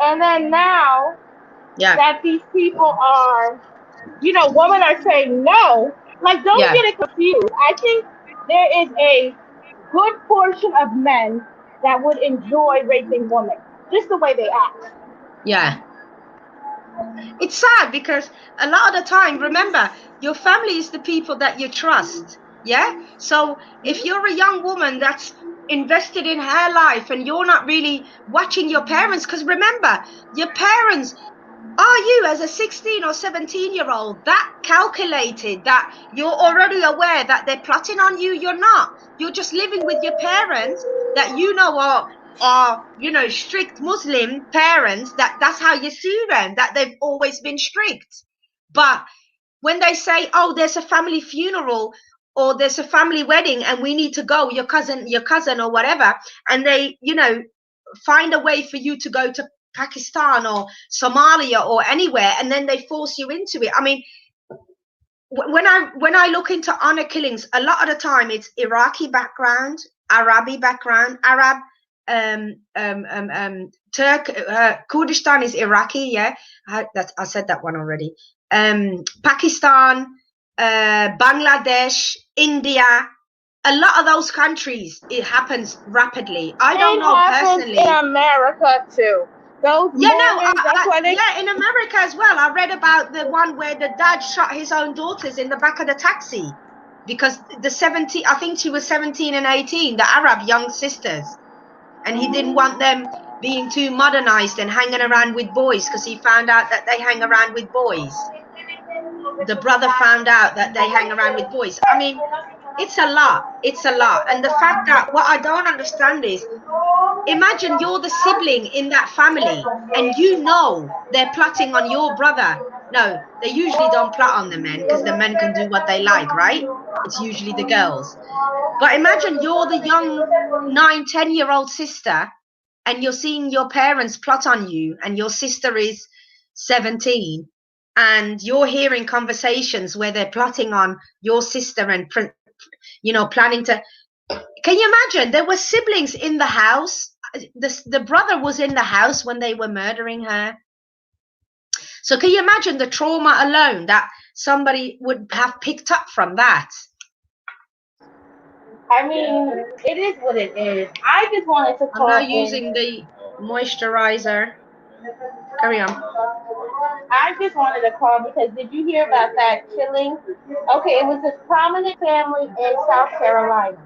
And then now Yeah. that these people are, women are saying no, like, don't Yeah. get it confused. I think there is a good portion of men that would enjoy raping women, just the way they act. Yeah. It's sad because a lot of the time, remember, your family is the people that you trust. Yeah. So if you're a young woman that's invested in her life and you're not really watching your parents, because remember, your parents, are you as a 16 or 17-year-old that calculated that you're already aware that they're plotting on you? You're not. You're just living with your parents that are strict Muslim parents, that's how you see them, that they've always been strict. But when they say, oh, there's a family funeral or there's a family wedding and we need to go, your cousin or whatever, and they find a way for you to go to Pakistan or Somalia or anywhere, and then they force you into it. I mean, when I look into honor killings, a lot of the time it's Iraqi background, Arabi background, Arab, Turk, Kurdistan is Iraqi, yeah. I said that one already. Pakistan, Bangladesh, India. A lot of those countries, it happens rapidly. I don't It know happens in personally. America too. Those Yeah, no, mormons, that's why they. yeah, in America as well. I read about the one where the dad shot his own daughters in the back of the taxi because the 17, I think she was 17 and 18, the Arab young sisters, and he didn't want them being too modernized and hanging around with boys because he found out that they hang around with boys. The brother found out that they hang around with boys. I mean, It's a lot. It's a lot. And the fact that what I don't understand is, imagine you're the sibling in that family and you know they're plotting on your brother. No, they usually don't plot on the men because the men can do what they like, right? It's usually the girls. But imagine you're the young 9, 10-year-old sister and you're seeing your parents plot on you and your sister is 17 and you're hearing conversations where they're plotting on your sister and, planning to. Can you imagine? There were siblings in the house. The brother was in the house when they were murdering her. So can you imagine the trauma alone that somebody would have picked up from that? I mean, it is what it is. I just wanted to I'm now call in. using the moisturizer. Carry on. I just wanted to call because did you hear about that killing? Okay, it was this prominent family in South Carolina.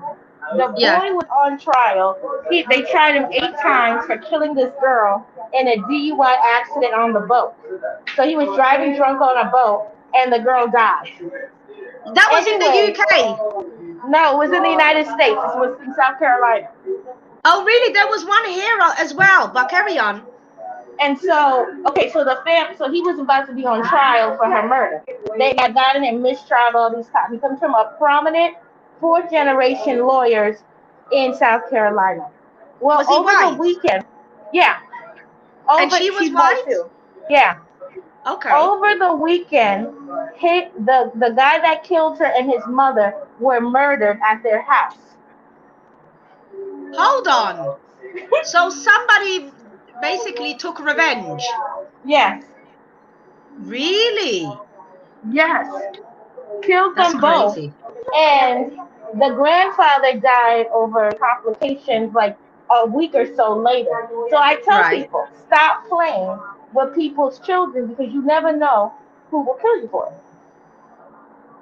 The Yeah. boy was on trial. They tried him 8 times for killing this girl in a DUI accident on the boat. So he was driving drunk on a boat, and the girl died. That was in the Anyway, UK. no, it was in the United States. It was in South Carolina. Oh, really? There was one here as well, but carry on. And so, okay, so so he was about to be on trial for her murder. They had gotten him mistrial all these times. He comes from a prominent fourth generation lawyers in South Carolina. Well, Was he over the white? weekend, yeah, And she was she's white white? too. Yeah. Okay. Over the weekend, the guy that killed her and his mother were murdered at their house. Hold on. So somebody basically took revenge. Yes. Really? Yes. Killed That's them both. crazy. And the grandfather died over complications like a week or so later. So I tell Right. people, stop playing with people's children because you never know who will kill you for it.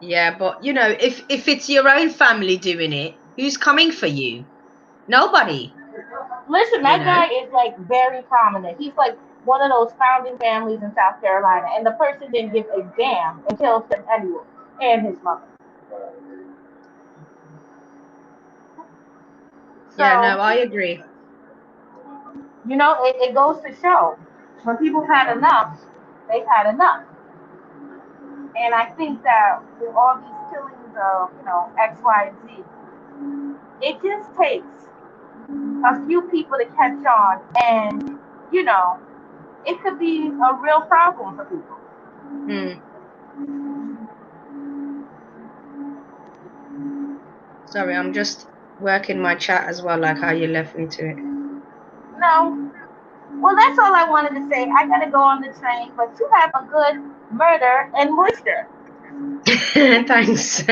Yeah, but if it's your own family doing it, who's coming for you? Nobody, Listen, you that know? guy is like very prominent. He's like one of those founding families in South Carolina, and the person didn't give a damn and killed him anyway, and his mother. Yeah, no, So, I agree. it goes to show when people have had enough, they've had enough. And I think that with all these killings of, X, Y, and Z, it just takes a few people to catch on, and, you know, it could be a real problem for people. Hmm. Sorry, I'm just working my chat as well, like how you left me to No. Well, that's all I wanted to say. I gotta go on the train, but you have a good murder and moisture. it. Thanks.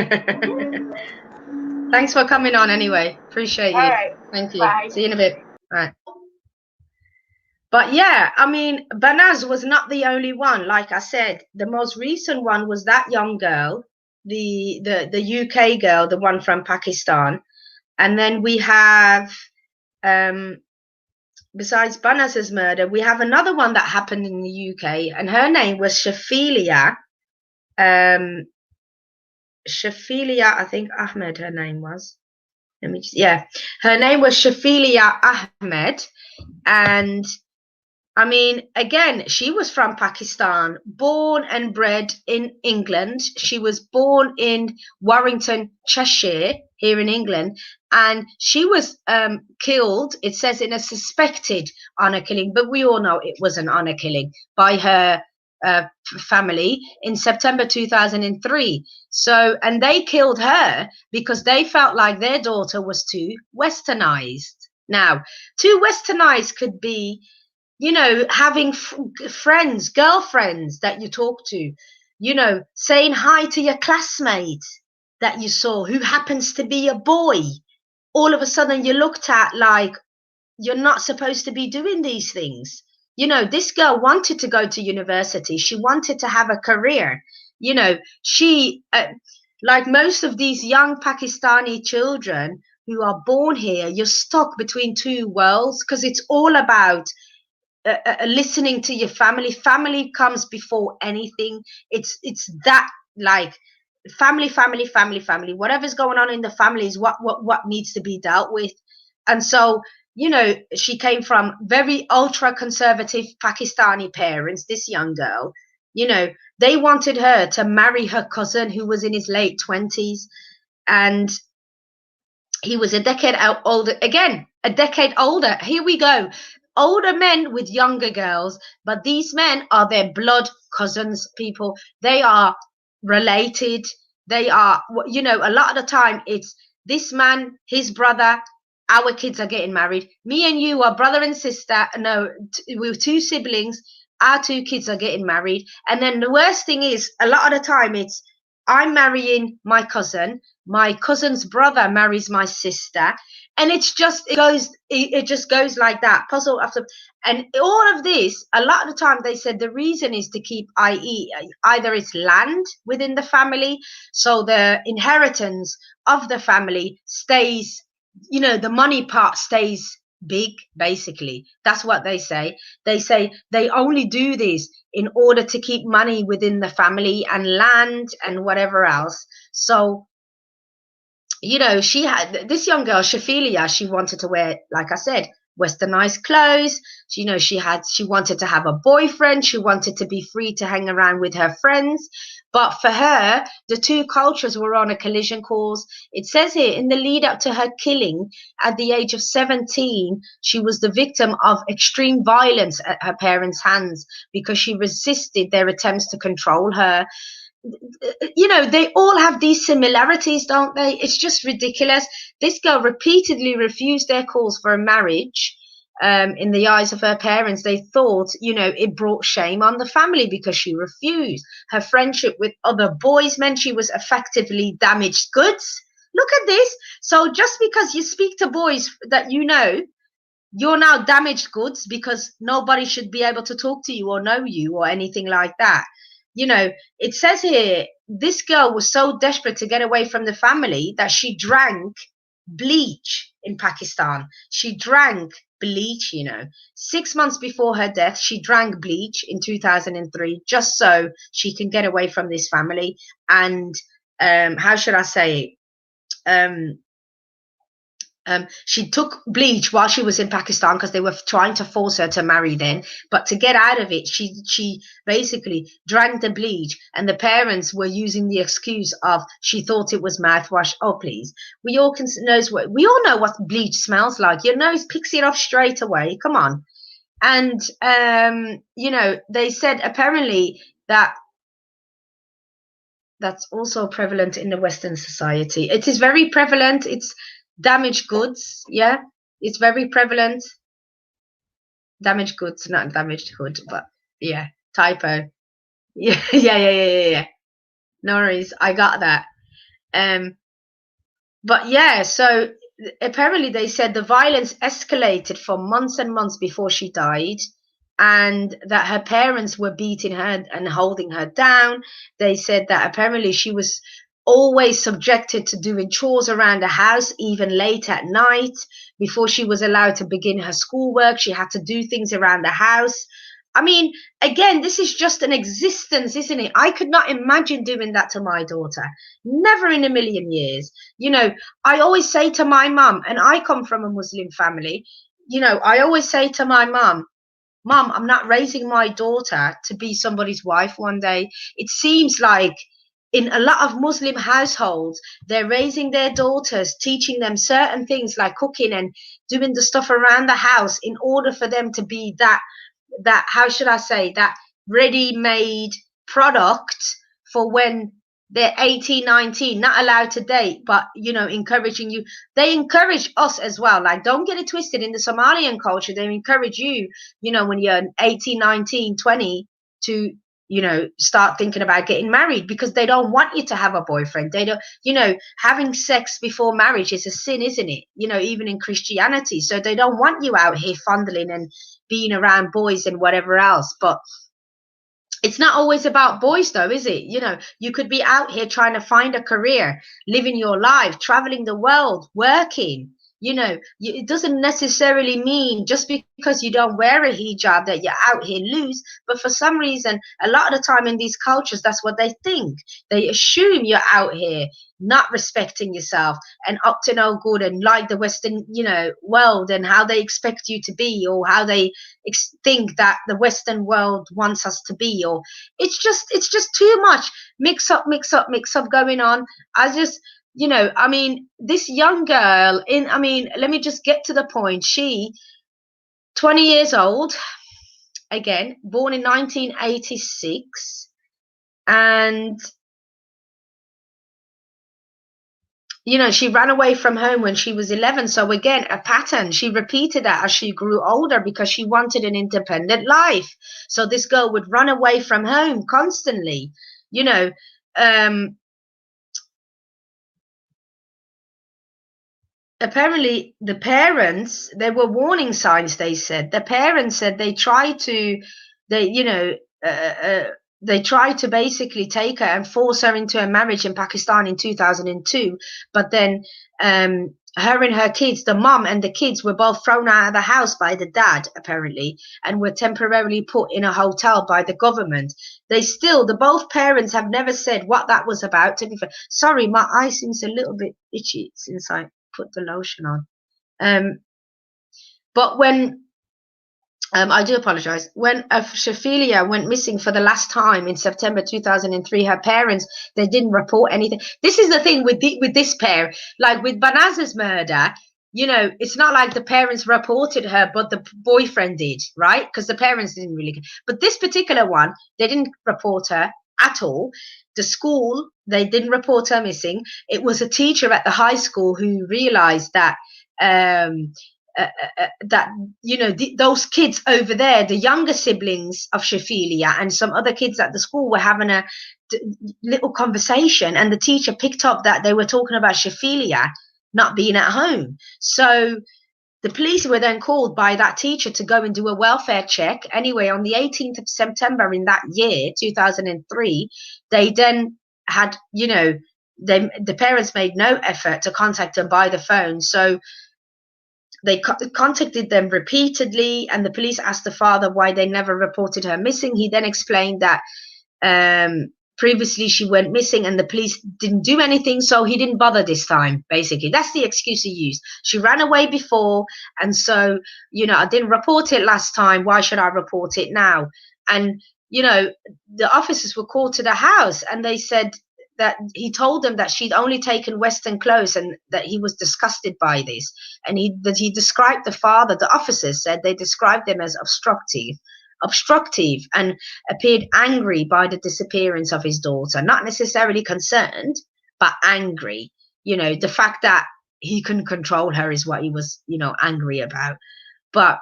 Thanks for coming on anyway. Appreciate All you. right. Thank you. Bye. See you in a bit. All right. But yeah, I mean, Banaz was not the only one. Like I said, the most recent one was that young girl, the UK girl, the one from Pakistan. And then we have, besides Banaz's murder, we have another one that happened in the UK, and her name was Shafilia. Shafilia, I think Ahmed, her name was. Her name was Shafilia Ahmed, and I mean, again, she was from Pakistan, born and bred in England. She was born in Warrington, Cheshire, here in England, and she was killed, it says, in a suspected honor killing, but we all know it was an honor killing by her family in September 2003. So, and they killed her because they felt like their daughter was too westernized. Now, too westernized could be, having friends, girlfriends that you talk to, saying hi to your classmate that you saw who happens to be a boy. All of a sudden, you're looked at like you're not supposed to be doing these things. This girl wanted to go to university. She wanted to have a career. She, like most of these young Pakistani children who are born here, you're stuck between two worlds because it's all about listening to your family. Family comes before anything. It's that, like, family, family, family, family. Whatever's going on in the family is what needs to be dealt with. And so, you know, she came from very ultra conservative Pakistani parents, this young girl. You know, they wanted her to marry her cousin who was in his late 20s. And he was a decade older. Again, a decade older. Here we go. Older men with younger girls, but these men are their blood cousins, people. They are related. They are, you know, a lot of the time it's this man, his brother, our kids are getting married. Me and you are brother and sister. No, we're two siblings. Our two kids are getting married. And then the worst thing is, a lot of the time it's, I'm marrying my cousin's brother marries my sister, and it's just it just goes like that, puzzle after. And all of this, a lot of the time they said the reason is to keep, i.e., either it's land within the family, so the inheritance of the family stays, you know, the money part stays big, basically. That's what they say. They say they only do this in order to keep money within the family and land and whatever else. So, you know, she had this young girl, Shafilia, she wanted to wear, like I said, westernized clothes. You know, she wanted to have a boyfriend. She wanted to be free to hang around with her friends. But for her, the two cultures were on a collision course. It says here, in the lead up to her killing at the age of 17, she was the victim of extreme violence at her parents' hands because she resisted their attempts to control her. You know, they all have these similarities, don't they? It's just ridiculous. This girl repeatedly refused their calls for a marriage. In the eyes of her parents, they thought, you know, it brought shame on the family because she refused. Her friendship with other boys meant she was effectively damaged goods. Look at this. So just because you speak to boys that you know, you're now damaged goods because nobody should be able to talk to you or know you or anything like that. You know, it says here, this girl was so desperate to get away from the family that she drank bleach in Pakistan. She drank bleach, you know. 6 months before her death, she drank bleach in 2003 just so she can get away from this family. And how should I say it? She took bleach while she was in Pakistan because they were trying to force her to marry then. But to get out of it, she basically drank the bleach, and the parents were using the excuse of she thought it was mouthwash. Oh, please, we all know what bleach smells like. Your nose picks it off straight away. Come on. And you know, they said apparently that that's also prevalent in the Western society. It is very prevalent. It's damaged goods. Yeah, it's very prevalent. Damaged goods, not damaged hood, but yeah, typo. Yeah, yeah. No worries, I got that. Um, but yeah, so apparently they said the violence escalated for months and months before she died, and that her parents were beating her and holding her down. They said that apparently she was always subjected to doing chores around the house, even late at night. Before she was allowed to begin her schoolwork, she had to do things around the house. I mean, again, this is just an existence, isn't it? I could not imagine doing that to my daughter. Never in a million years. You know, I always say to my mum, and I come from a Muslim family, you know, I always say to my mum, Mom, I'm not raising my daughter to be somebody's wife one day. It seems like in a lot of Muslim households, they're raising their daughters, teaching them certain things like cooking and doing the stuff around the house in order for them to be that, how should I say, that ready-made product for when they're 18, 19, not allowed to date, but, you know, encouraging you. They encourage us as well. Like, don't get it twisted. In the Somalian culture, they encourage you, you know, when you're 18, 19, 20, to, you know, start thinking about getting married because they don't want you to have a boyfriend. They don't, you know, having sex before marriage is a sin, isn't it? You know, even in Christianity. So they don't want you out here fondling and being around boys and whatever else. But it's not always about boys though, is it? You know, you could be out here trying to find a career, living your life, traveling the world, working, You know, it doesn't necessarily mean just because you don't wear a hijab that you're out here loose. But for some reason, a lot of the time in these cultures, that's what they think. They assume you're out here not respecting yourself and up to no good, and like the Western, you know, world and how they expect you to be, or how they think that the Western world wants us to be. Or it's just too much mix up going on. I just, you know, I mean, this young girl I mean, let me just get to the point. She, 20 years old, again, born in 1986, and you know, she ran away from home when she was 11. So again, a pattern. She repeated that as she grew older because she wanted an independent life. So this girl would run away from home constantly, you know. Apparently the parents, there were warning signs. They said the parents said they tried to, you know, they tried to basically take her and force her into a marriage in Pakistan in 2002. But then her and her kids, the mum and the kids, were both thrown out of the house by the dad, apparently, and were temporarily put in a hotel by the government. The both parents have never said what that was about. To be fair, sorry, my eye seems a little bit itchy since I put the lotion on. But when I do apologize. When Shafilia went missing for the last time in September 2003, her parents, they didn't report anything. This is the thing with this pair. Like with Banaz's murder, you know, it's not like the parents reported her, but the boyfriend did, right? Because the parents didn't really. But this particular one, they didn't report her at all. The school, they didn't report her missing. It was a teacher at the high school who realized that that, you know, those kids over there, the younger siblings of Shafilia and some other kids at the school, were having a little conversation, and the teacher picked up that they were talking about Shafilia not being at home. So the police were then called by that teacher to go and do a welfare check. Anyway, on the 18th of September in that year, 2003, they then had, you know, the parents made no effort to contact them by the phone. So they contacted them repeatedly, and the police asked the father why they never reported her missing. He then explained that previously she went missing and the police didn't do anything, so he didn't bother this time. Basically, that's the excuse he used. She ran away before, and so, you know, I didn't report it last time. Why should I report it now? And, you know, the officers were called to the house, and they said that he told them that she'd only taken Western clothes, and that he was disgusted by this. And he described the father, the officers said they described them as obstructive, and appeared angry by the disappearance of his daughter. Not necessarily concerned, but angry. You know, the fact that he couldn't control her is what he was, you know, angry about. But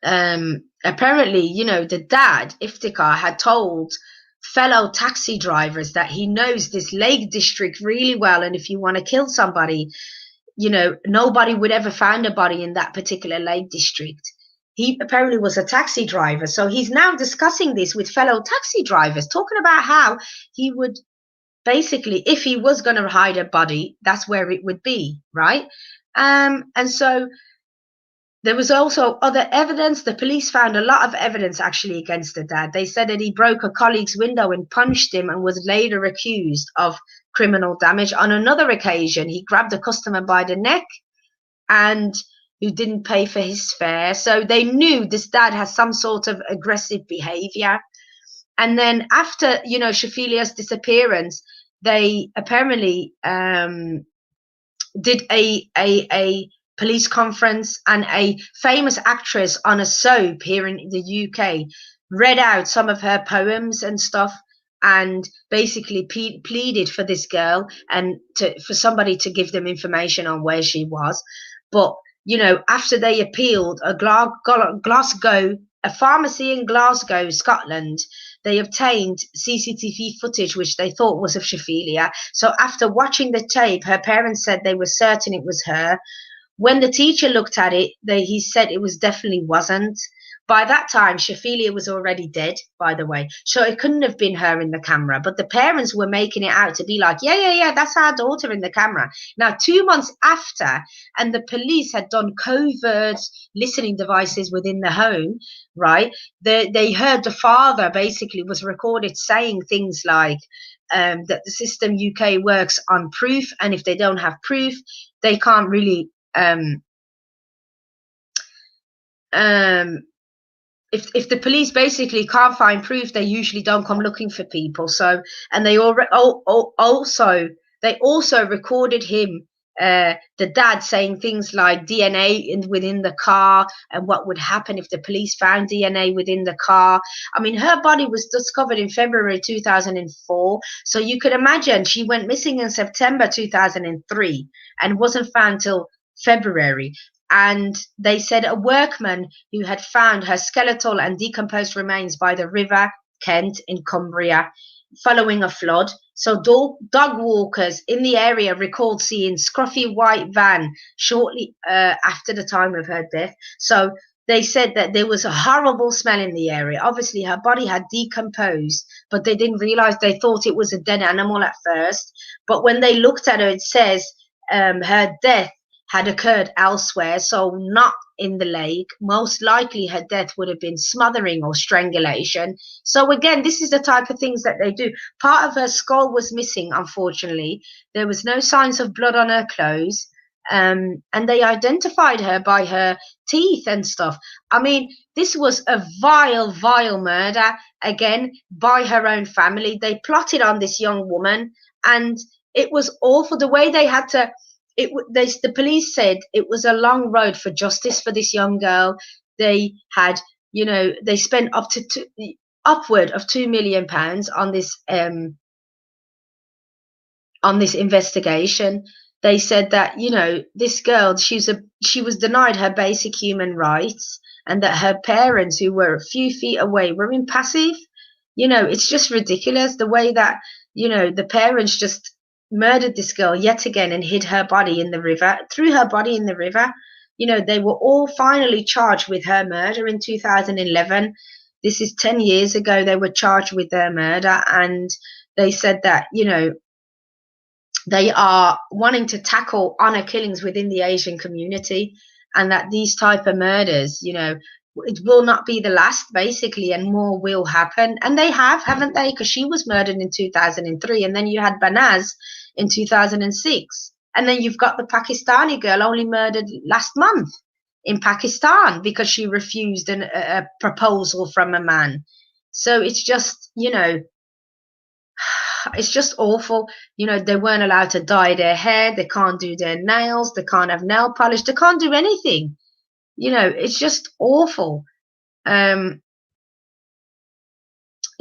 apparently, you know, the dad, Iftikhar, had told fellow taxi drivers that he knows this Lake District really well, and if you want to kill somebody, you know, nobody would ever find a body in that particular Lake District. He apparently was a taxi driver, so he's now discussing this with fellow taxi drivers, talking about how he would basically, if he was going to hide a body, that's where it would be, right? And so there was also other evidence. The police found a lot of evidence actually against the dad. They said that he broke a colleague's window and punched him, and was later accused of criminal damage. On another occasion, he grabbed a customer by the neck and who didn't pay for his fare. So they knew this dad has some sort of aggressive behavior. And then after, you know, Shafilia's disappearance, they apparently did a police conference, and a famous actress on a soap here in the UK read out some of her poems and stuff, and basically pleaded for this girl and for somebody to give them information on where she was. But, you know, after they appealed, a pharmacy in Glasgow, Scotland, they obtained CCTV footage which they thought was of Shafilia. So after watching the tape, her parents said they were certain it was her. When the teacher looked at it, he said it was definitely wasn't. By that time, Shaphilia was already dead, by the way. So it couldn't have been her in the camera. But the parents were making it out to be like, yeah, that's our daughter in the camera. Now, 2 months after, and the police had done covert listening devices within the home, right? They heard the father basically was recorded saying things like that the system UK works on proof. And if they don't have proof, they can't really... if the police basically can't find proof, they usually don't come looking for people. So, and they also recorded him, the dad, saying things like DNA within the car and what would happen if the police found DNA within the car. I mean, her body was discovered in February 2004. So you could imagine she went missing in September 2003 and wasn't found till February. And they said a workman who had found her skeletal and decomposed remains by the River Kent in Cumbria following a flood. So dog walkers in the area recalled seeing scruffy white van shortly after the time of her death. So they said that there was a horrible smell in the area. Obviously, her body had decomposed, but they didn't realize. They thought it was a dead animal at first. But when they looked at her, it says her death had occurred elsewhere, so not in the lake. Most likely her death would have been smothering or strangulation. So again, this is the type of things that they do. Part of her skull was missing, unfortunately. There was no signs of blood on her clothes. And they identified her by her teeth and stuff. I mean, this was a vile, vile murder, again, by her own family. They plotted on this young woman, and it was awful the way they had to... The police said it was a long road for justice for this young girl. They had, they spent upward of £2 million on this investigation. They said that, this girl, she was denied her basic human rights, and that her parents, who were a few feet away, were impassive. It's just ridiculous the way that, the parents just murdered this girl yet again and hid her body in the river, threw her body in the river. They were all finally charged with her murder in 2011. This is 10 years ago. They were charged with their murder, and they said that, they are wanting to tackle honor killings within the Asian community, and that these type of murders, it will not be the last, basically, and more will happen. And they haven't they? Because she was murdered in 2003, and then you had Banaz in 2006, and then you've got the Pakistani girl only murdered last month in Pakistan because she refused a proposal from a man. So it's just, it's just awful. They weren't allowed to dye their hair, they can't do their nails, they can't have nail polish, they can't do anything. It's just awful.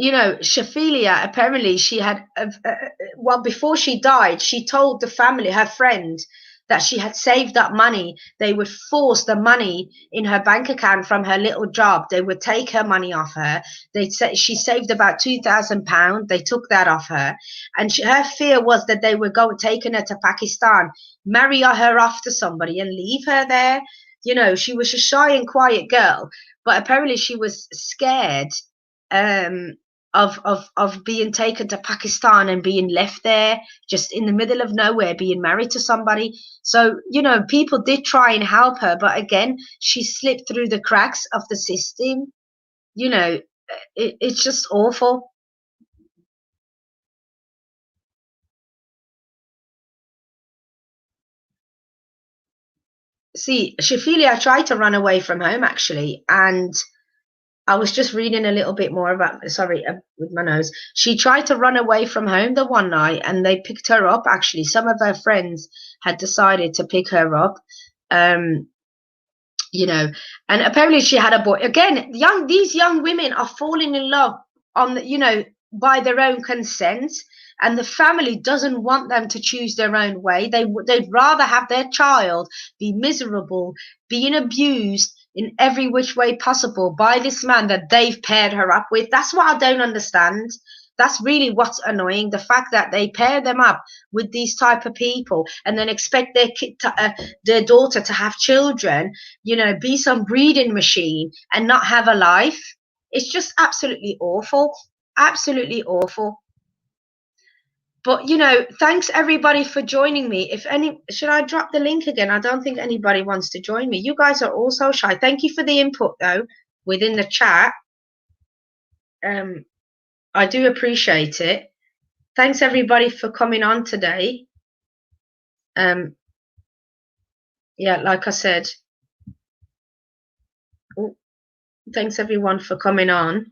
Shaphilia, apparently she had, before she died, she told the family, her friend, that she had saved up money. They would force the money in her bank account from her little job. They would take her money off her. They'd say she saved about £2,000. They took that off her. And her fear was that they were taking her to Pakistan, marry her off to somebody and leave her there. She was a shy and quiet girl, but apparently she was scared of being taken to Pakistan and being left there just in the middle of nowhere, being married to somebody. So, people did try and help her, but again, she slipped through the cracks of the system. It's just awful. See, Shaphilia tried to run away from home, actually, and I was just reading a little bit more about, sorry, with my nose. She tried to run away from home the one night, and they picked her up. Actually, some of her friends had decided to pick her up, and apparently she had a boy. Again, these young women are falling in love by their own consent, and the family doesn't want them to choose their own way. They'd rather have their child be miserable, being abused in every which way possible by this man that they've paired her up with. That's what I don't understand. That's really what's annoying. The fact that they pair them up with these type of people and then expect their daughter to have children, you know, be some breeding machine and not have a life. It's just absolutely awful. Absolutely awful. But, you know, thanks everybody for joining me. If any, should I drop the link again? I don't think anybody wants to join me. You guys are all so shy. Thank you for the input though within the chat. I do appreciate it. Thanks everybody for coming on today. Yeah, like I said, thanks everyone for coming on.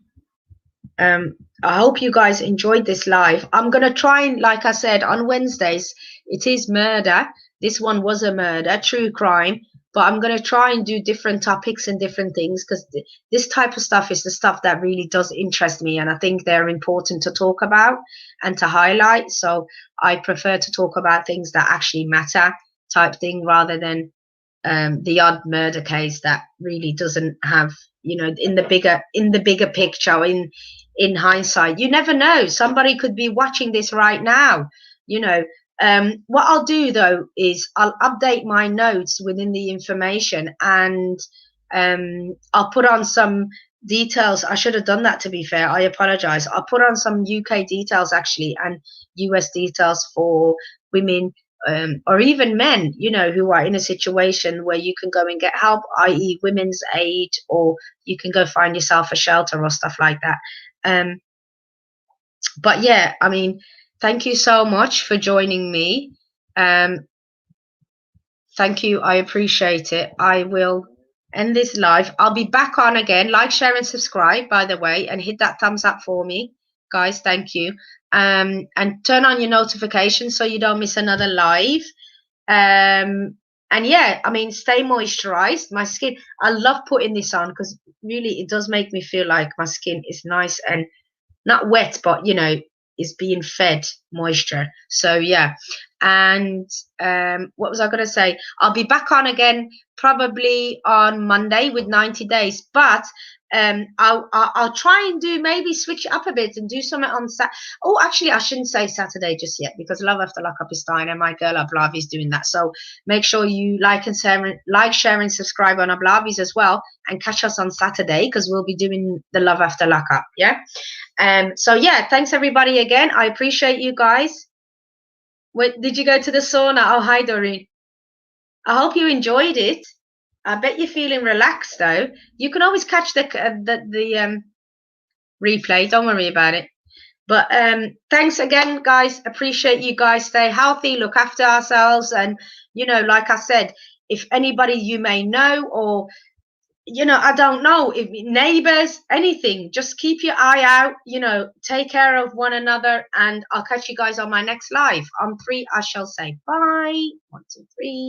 I hope you guys enjoyed this live. I'm going to try and, like I said, on Wednesdays, it is murder. This one was a murder, true crime. But I'm going to try and do different topics and different things because this type of stuff is the stuff that really does interest me. And I think they're important to talk about and to highlight. So I prefer to talk about things that actually matter type thing rather than the odd murder case that really doesn't have, you know, in the bigger picture, in hindsight, you never know. Somebody could be watching this right now, you know. What I'll do though is I'll update my notes within the information, and I'll put on some details. I should have done that, to be fair. I apologize. I'll put on some UK details actually and US details for women, or even men, you know, who are in a situation where you can go and get help, i.e. women's aid, or you can go find yourself a shelter or stuff like that. But yeah, I mean, thank you so much for joining me. Thank you. I appreciate it. I will end this live. I'll be back on again. Like, share, and subscribe, by the way, and hit that thumbs up for me, guys. Thank you. And turn on your notifications so you don't miss another live. And yeah, I mean, stay moisturized. My skin, I love putting this on because really it does make me feel like my skin is nice and not wet, but you know, is being fed moisture. So yeah. And what was I going to say? I'll be back on again probably on Monday with 90 days, but I'll try and do, maybe switch it up a bit and do something on oh, actually I shouldn't say Saturday just yet, because Love After Lockup is dying and my girl Ablavi is doing that. So make sure you like, share and subscribe on Ablavi's as well, and catch us on Saturday because we'll be doing the Love After Lockup. Yeah. So yeah, thanks everybody again. I appreciate you guys. Wait, did you go to the sauna? Oh, hi Doreen. I hope you enjoyed it. I bet you're feeling relaxed though. You can always catch the replay. Don't worry about it. But thanks again, guys. Appreciate you guys. Stay healthy, look after ourselves, and you know, like I said, if anybody you may know, or you know, I don't know, if neighbors, anything, just keep your eye out, you know, take care of one another, and I'll catch you guys on my next live. On 3, I shall say bye. 1, 2, 3.